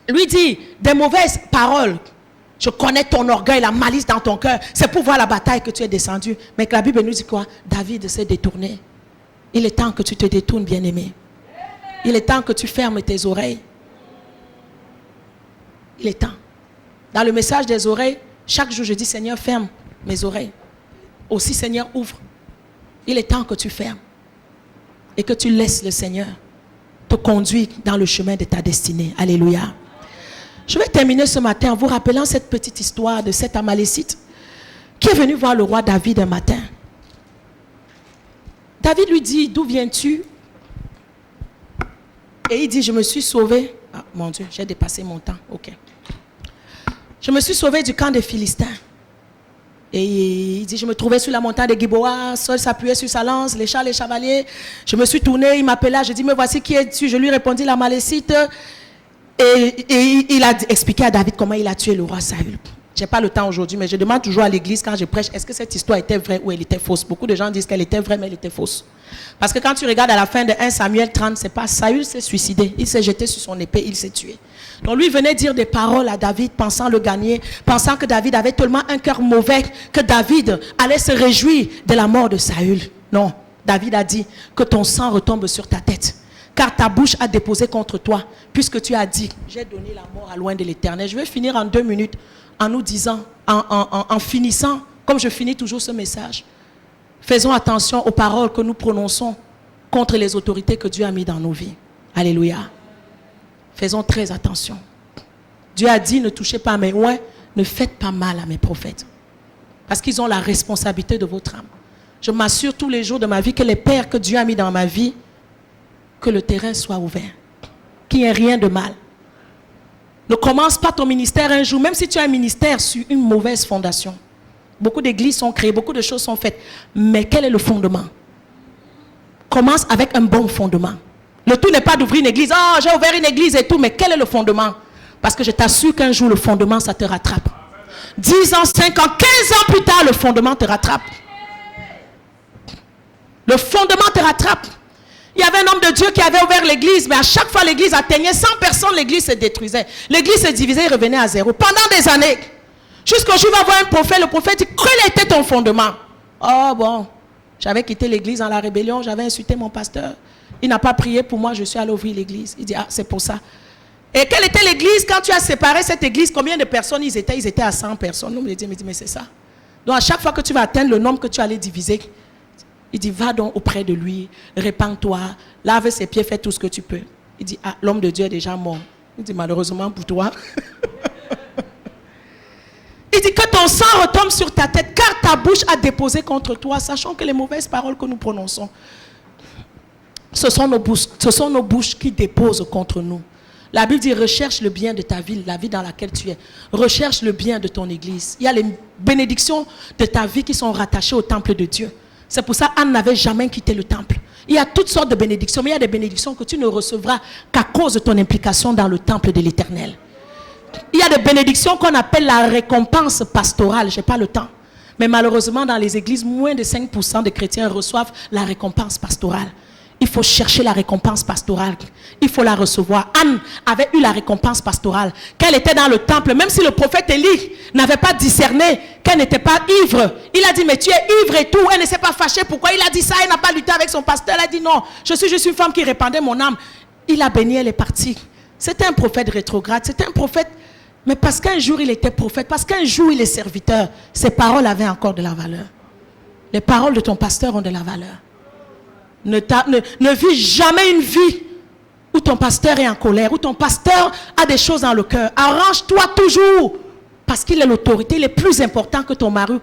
lui dire des mauvaises paroles. Je connais ton orgueil, la malice dans ton cœur. C'est pour voir la bataille que tu es descendu. Mais que la Bible nous dit quoi? David s'est détourné. Il est temps que tu te détournes, bien-aimé. Il est temps que tu fermes tes oreilles. Il est temps. Dans le message des oreilles, chaque jour je dis, Seigneur, ferme mes oreilles. Aussi, Seigneur, ouvre. Il est temps que tu fermes. Et que tu laisses le Seigneur te conduire dans le chemin de ta destinée. Alléluia. Je vais terminer ce matin en vous rappelant cette petite histoire de cet Amalécite qui est venu voir le roi David un matin. David lui dit, d'où viens-tu? Et il dit, je me suis sauvé. Ah, mon Dieu, j'ai dépassé mon temps. Ok. Je me suis sauvé du camp des Philistins. Et il dit, je me trouvais sur la montagne de Giboa, Saul s'appuyait sur sa lance, les chars, les chevaliers. Je me suis tourné, il m'appela, je dis, me voici, qui es-tu? Je lui répondis, l'Amalécite. Et il a expliqué à David comment il a tué le roi Saül. Je n'ai pas le temps aujourd'hui, mais je demande toujours à l'église quand je prêche, est-ce que cette histoire était vraie ou elle était fausse? Beaucoup de gens disent qu'elle était vraie, mais elle était fausse. Parce que quand tu regardes à la fin de 1 Samuel 30, c'est pas Saül s'est suicidé. Il s'est jeté sur son épée, il s'est tué. Donc lui venait dire des paroles à David, pensant le gagner, pensant que David avait tellement un cœur mauvais que David allait se réjouir de la mort de Saül. Non, David a dit que ton sang retombe sur ta tête. car ta bouche a déposé contre toi, puisque tu as dit, j'ai donné la mort à loin de l'Éternel. Je vais finir en 2 minutes en nous disant, en finissant, comme je finis toujours ce message. Faisons attention aux paroles que nous prononçons contre les autorités que Dieu a mises dans nos vies. Alléluia. Faisons très attention. Dieu a dit, ne touchez pas à mes oins, ne faites pas mal à mes prophètes. Parce qu'ils ont la responsabilité de votre âme. Je m'assure tous les jours de ma vie que les pères que Dieu a mis dans ma vie, que le terrain soit ouvert. Qu'il n'y ait rien de mal. Ne commence pas ton ministère un jour, même si tu as un ministère sur une mauvaise fondation. Beaucoup d'églises sont créées, beaucoup de choses sont faites. Mais quel est le fondement? Commence avec un bon fondement. Le tout n'est pas d'ouvrir une église. Oh, j'ai ouvert une église et tout, mais quel est le fondement? Parce que je t'assure qu'un jour, le fondement, ça te rattrape. 10 ans, 5 ans, 15 ans plus tard, le fondement te rattrape. Le fondement te rattrape. Il y avait un homme de Dieu qui avait ouvert l'église, mais à chaque fois l'église atteignait 100 personnes, l'église se détruisait. L'église se divisait et revenait à zéro. Pendant des années. Jusqu'au jour où il va voir un prophète, le prophète dit, quel était ton fondement? Oh bon, j'avais quitté l'église dans la rébellion, j'avais insulté mon pasteur. Il n'a pas prié pour moi, je suis allé ouvrir l'église. Il dit, ah, c'est pour ça. Et quelle était l'église? Quand tu as séparé cette église, combien de personnes ils étaient? Ils étaient à 100 personnes. Nous me dit, mais c'est ça. Donc à chaque fois que tu vas atteindre le nombre que tu allais diviser, il dit, va donc auprès de lui, répands-toi, lave ses pieds, fais tout ce que tu peux. Il dit, ah, l'homme de Dieu est déjà mort. Il dit, malheureusement pour toi. Il dit que ton sang retombe sur ta tête, car ta bouche a déposé contre toi, sachant que les mauvaises paroles que nous prononçons, ce sont nos bouches qui déposent contre nous. La Bible dit, recherche le bien de ta ville, la vie dans laquelle tu es. Recherche le bien de ton église. Il y a les bénédictions de ta vie qui sont rattachées au temple de Dieu. C'est pour ça Anne n'avait jamais quitté le temple. Il y a toutes sortes de bénédictions, mais il y a des bénédictions que tu ne recevras qu'à cause de ton implication dans le temple de l'Éternel. Il y a des bénédictions qu'on appelle la récompense pastorale. Je n'ai pas le temps. Mais malheureusement, dans les églises, moins de 5% des chrétiens reçoivent la récompense pastorale. Il faut chercher la récompense pastorale. Il faut la recevoir. Anne avait eu la récompense pastorale. Qu'elle était dans le temple, même si le prophète Élie n'avait pas discerné qu'elle n'était pas ivre. Il a dit, mais tu es ivre et tout. Elle ne s'est pas fâchée. Pourquoi il a dit ça? Elle n'a pas lutté avec son pasteur. Elle a dit, non, je suis juste une femme qui répandait mon âme. Il a béni, elle est partie. C'était un prophète rétrograde. C'était un prophète, mais parce qu'un jour il était prophète, parce qu'un jour il est serviteur, ses paroles avaient encore de la valeur. Les paroles de ton pasteur ont de la valeur. Ne vis jamais une vie où ton pasteur est en colère, où ton pasteur a des choses dans le cœur. Arrange-toi toujours, parce qu'il est l'autorité, il est plus important que ton mari.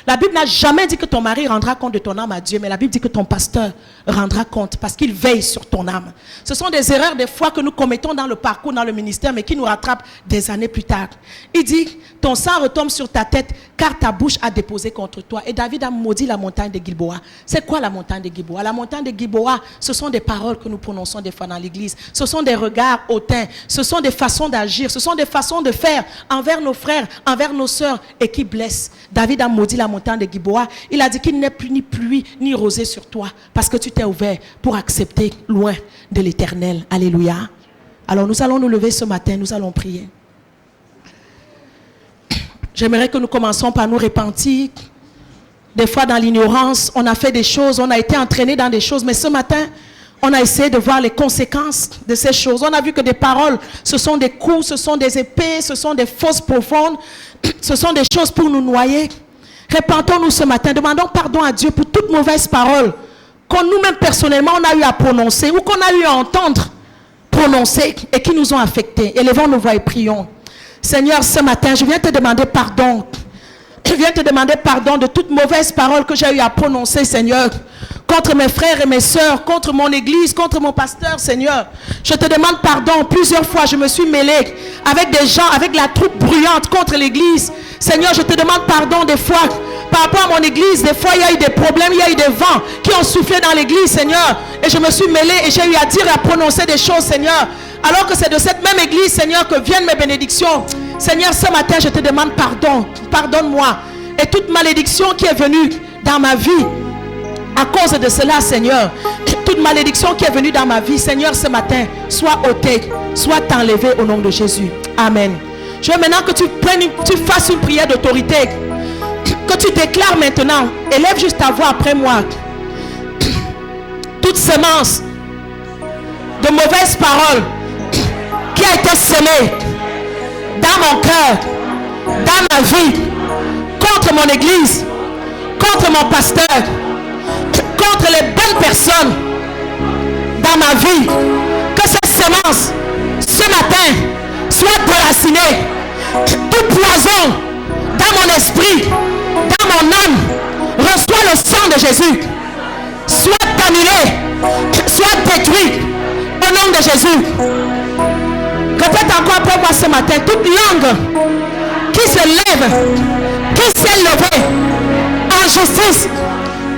La Bible n'a jamais dit que ton mari rendra compte de ton âme à Dieu, mais la Bible dit que ton pasteur rendra compte, parce qu'il veille sur ton âme. Ce sont des erreurs des fois que nous commettons dans le parcours, dans le ministère, mais qui nous rattrapent des années plus tard. Il dit, ton sang retombe sur ta tête, car ta bouche a déposé contre toi. Et David a maudit la montagne de Gilboa. C'est quoi la montagne de Gilboa? La montagne de Gilboa, ce sont des paroles que nous prononçons des fois dans l'église. Ce sont des regards hautains. Ce sont des façons d'agir. Ce sont des façons de faire envers nos frères, envers nos sœurs, et qui blessent. David a maudit la montagne de Gilboa. Il a dit qu'il n'est plus ni pluie ni rosée sur toi, parce que tu t'es ouvert pour accepter loin de l'Éternel. Alléluia. Alors nous allons nous lever ce matin, nous allons prier. J'aimerais que nous commencions par nous repentir. Des fois dans l'ignorance, on a fait des choses, on a été entraîné dans des choses, mais ce matin, on a essayé de voir les conséquences de ces choses. On a vu que des paroles, ce sont des coups, ce sont des épées, ce sont des fosses profondes, ce sont des choses pour nous noyer. Repentons-nous ce matin, demandons pardon à Dieu pour toute mauvaise parole qu'on nous-mêmes personnellement on a eu à prononcer ou qu'on a eu à entendre prononcer et qui nous ont affectés. Élevons nos voix et prions. Seigneur, ce matin, je viens te demander pardon. Je viens te demander pardon de toute mauvaise parole que j'ai eu à prononcer, Seigneur, contre mes frères et mes sœurs, contre mon église, contre mon pasteur, Seigneur. Je te demande pardon. Plusieurs fois, je me suis mêlé avec des gens, avec la troupe bruyante contre l'église. Seigneur, je te demande pardon des fois. Par rapport à mon église, des fois, il y a eu des problèmes, il y a eu des vents qui ont soufflé dans l'église, Seigneur. Et je me suis mêlé et j'ai eu à dire et à prononcer des choses, Seigneur. Alors que c'est de cette même église, Seigneur, que viennent mes bénédictions. Seigneur, ce matin, je te demande pardon. Pardonne-moi. Et toute malédiction qui est venue dans ma vie, à cause de cela, Seigneur, toute malédiction qui est venue dans ma vie, Seigneur, ce matin, soit ôtée, soit enlevée au nom de Jésus. Amen. Je veux maintenant que tu fasses une prière d'autorité. Que tu déclares maintenant, élève juste ta voix après moi. Toute semence de de mauvaises paroles qui a été semée dans mon cœur, dans ma vie, contre mon église, contre mon pasteur, contre les bonnes personnes dans ma vie, que cette semence, ce matin, soit déracinée. Tout poison dans mon esprit, dans mon âme, reçoit le sang de Jésus. Soit annulé, soit détruit au nom de Jésus. Répète encore après moi ce matin, toute langue qui se lève, qui s'est levée en justice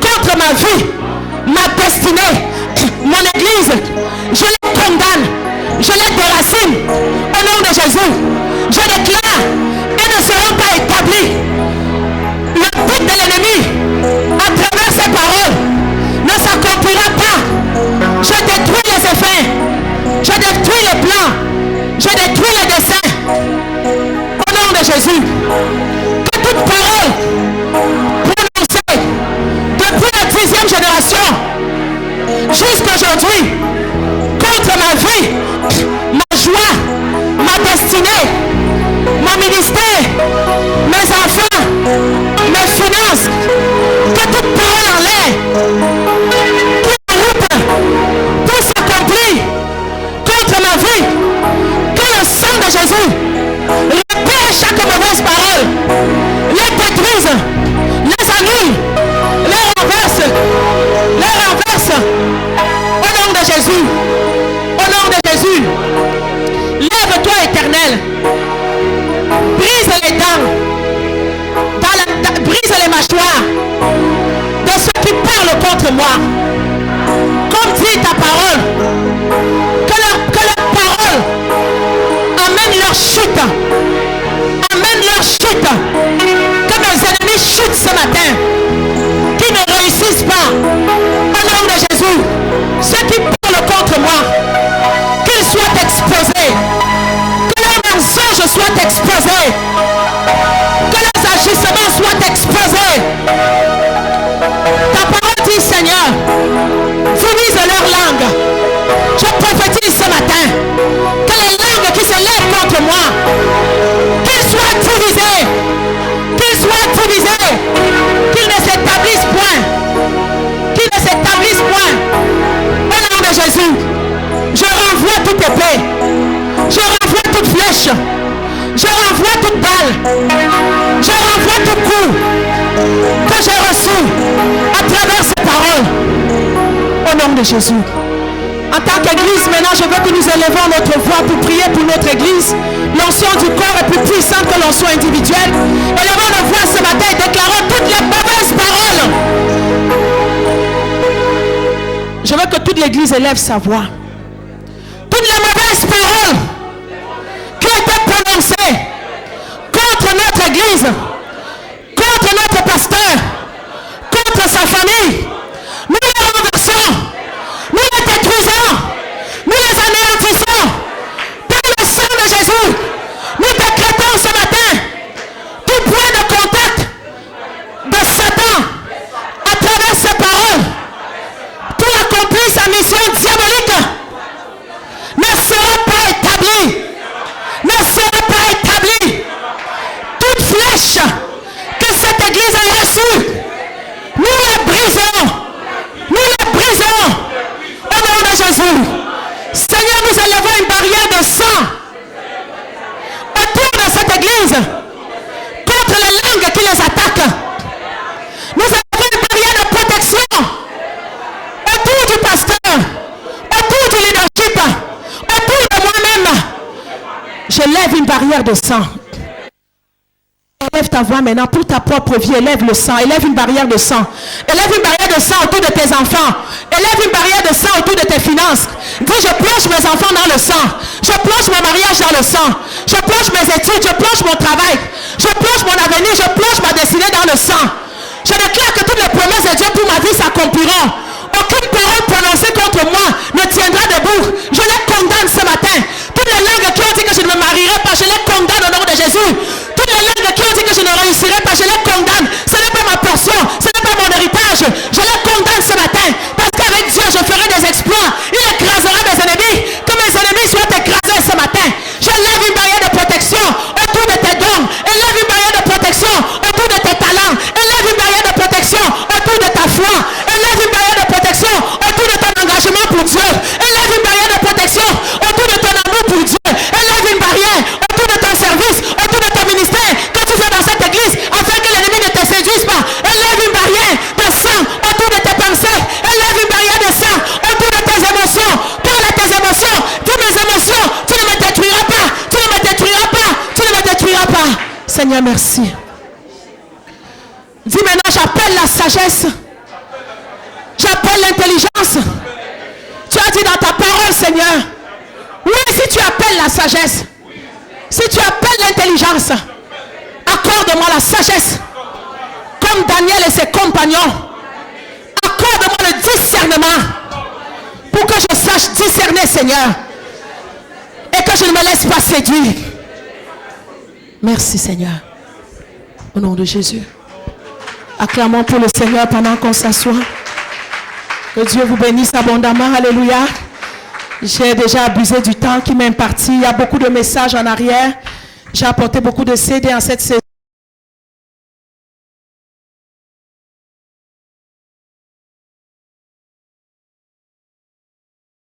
contre ma vie, ma destinée, mon église, je les condamne, je les déracine au nom de Jésus. Je déclare, elles ne seront pas établies. Le but de l'ennemi à travers ces paroles ne s'accomplira pas. Je détruis les effets, je détruis les plans, je détruis les desseins au nom de Jésus. Que toute parole prononcée depuis la 10e génération jusqu'à aujourd'hui contre ma vie, ma joie, ma destinée, mon ministère, mes enfants, mes finances, que toute parole en l'air qui route pour s'accomplir contre ma vie, que le sang de Jésus repère chaque mauvaise parole, les détruise, les annule, les renverse, au nom de Jésus, au nom de Jésus. Lève-toi, Éternel, brise les dents, brise les mâchoires de ceux qui parlent contre moi. Comme dit ta parole, que leur parole amène leur chute, que mes ennemis chutent ce matin, qu'ils ne réussissent pas, au nom de Jésus. Ceux qui parlent contre moi, qu'ils soient exposés, que leurs mensonges soient exposés, que leurs agissements soient exposés. Ta parole dit, Seigneur, divisent leur langue. Je prophétise ce matin que les langues qui se lèvent contre moi, qu'ils soient divisés, qu'ils ne s'établissent point, au nom de Jésus. Je renvoie toute épée, je renvoie toute flèche, je renvoie toute balle, je renvoie tout coup que j'ai reçu à travers ces paroles, au nom de Jésus. En tant qu'église, maintenant, je veux que nous élevons notre voix pour prier pour notre église. L'onction du corps est plus puissante que l'onction individuelle. Élevons nos voix ce matin et déclarons toutes les mauvaises paroles. Je veux que toute l'église élève sa voix. Toutes les mauvaises paroles qui ont été prononcées contre notre église, contre notre pasteur, contre sa famille, nous les renversons, nous les détruisons, nous les anéantissons par le sang de Jésus. Nous décrétons ce matin tout point de contact de Satan à travers ces paroles pour accomplir sa mission diabolique ne sera pas établie, toute flèche que cette église a reçue, nous la brisons au nom de Jésus. Seigneur, nous élevons une barrière de sang autour de cette église contre les langues qui les attaquent. Nous élevons une barrière de protection autour du pasteur, autour du leadership, autour de moi-même. Je lève une barrière de sang. Élève ta voix maintenant pour ta propre vie. Élève le sang. Élève une barrière de sang. Élève une barrière de sang autour de tes enfants. Élève une barrière de sang autour de tes finances. Dis, je plonge mes enfants dans le sang. Je plonge mon mariage dans le sang. Je plonge mes études. Je plonge mon travail. Je plonge mon avenir. Je plonge ma destinée dans le sang. Je déclare que toutes les promesses de Dieu pour ma vie s'accompliront. Aucune parole prononcée contre moi ne tiendra debout. Je les condamne ce matin. Toutes les langues qui ont dit que je ne me marierai pas, je les condamne au nom de Jésus. Toutes les langues qui ont dit que je ne réussirai pas, je les condamne. Ce n'est pas ma portion, ce n'est pas mon héritage. Je les condamne ce matin. Parce qu'avec Dieu, je ferai des exploits. Il écrasera mes ennemis. pour Dieu. Élève une barrière de protection autour de ton amour pour Dieu. Élève une barrière autour de ton service, autour de ton ministère, que tu fais dans cette église, afin que l'ennemi ne te séduise pas. Élève une barrière de sang autour de tes pensées. Élève une barrière de sang autour de tes émotions. Parle à tes émotions. Dis mes émotions, tu ne me détruiras pas. Tu ne me détruiras pas. Tu ne me détruiras pas. Seigneur, merci. Dis maintenant, j'appelle la sagesse. J'appelle l'intelligence. Tu as dit dans ta parole, Seigneur. Oui, si tu appelles la sagesse, si tu appelles l'intelligence, accorde-moi la sagesse. Comme Daniel et ses compagnons. Accorde-moi le discernement. Pour que je sache discerner, Seigneur. Et que je ne me laisse pas séduire. Merci, Seigneur. Au nom de Jésus. Acclamons pour le Seigneur pendant qu'on s'assoit. Que Dieu vous bénisse abondamment. Alléluia. J'ai déjà abusé du temps qui m'est imparti. Il y a beaucoup de messages en arrière. J'ai apporté beaucoup de CD en cette saison.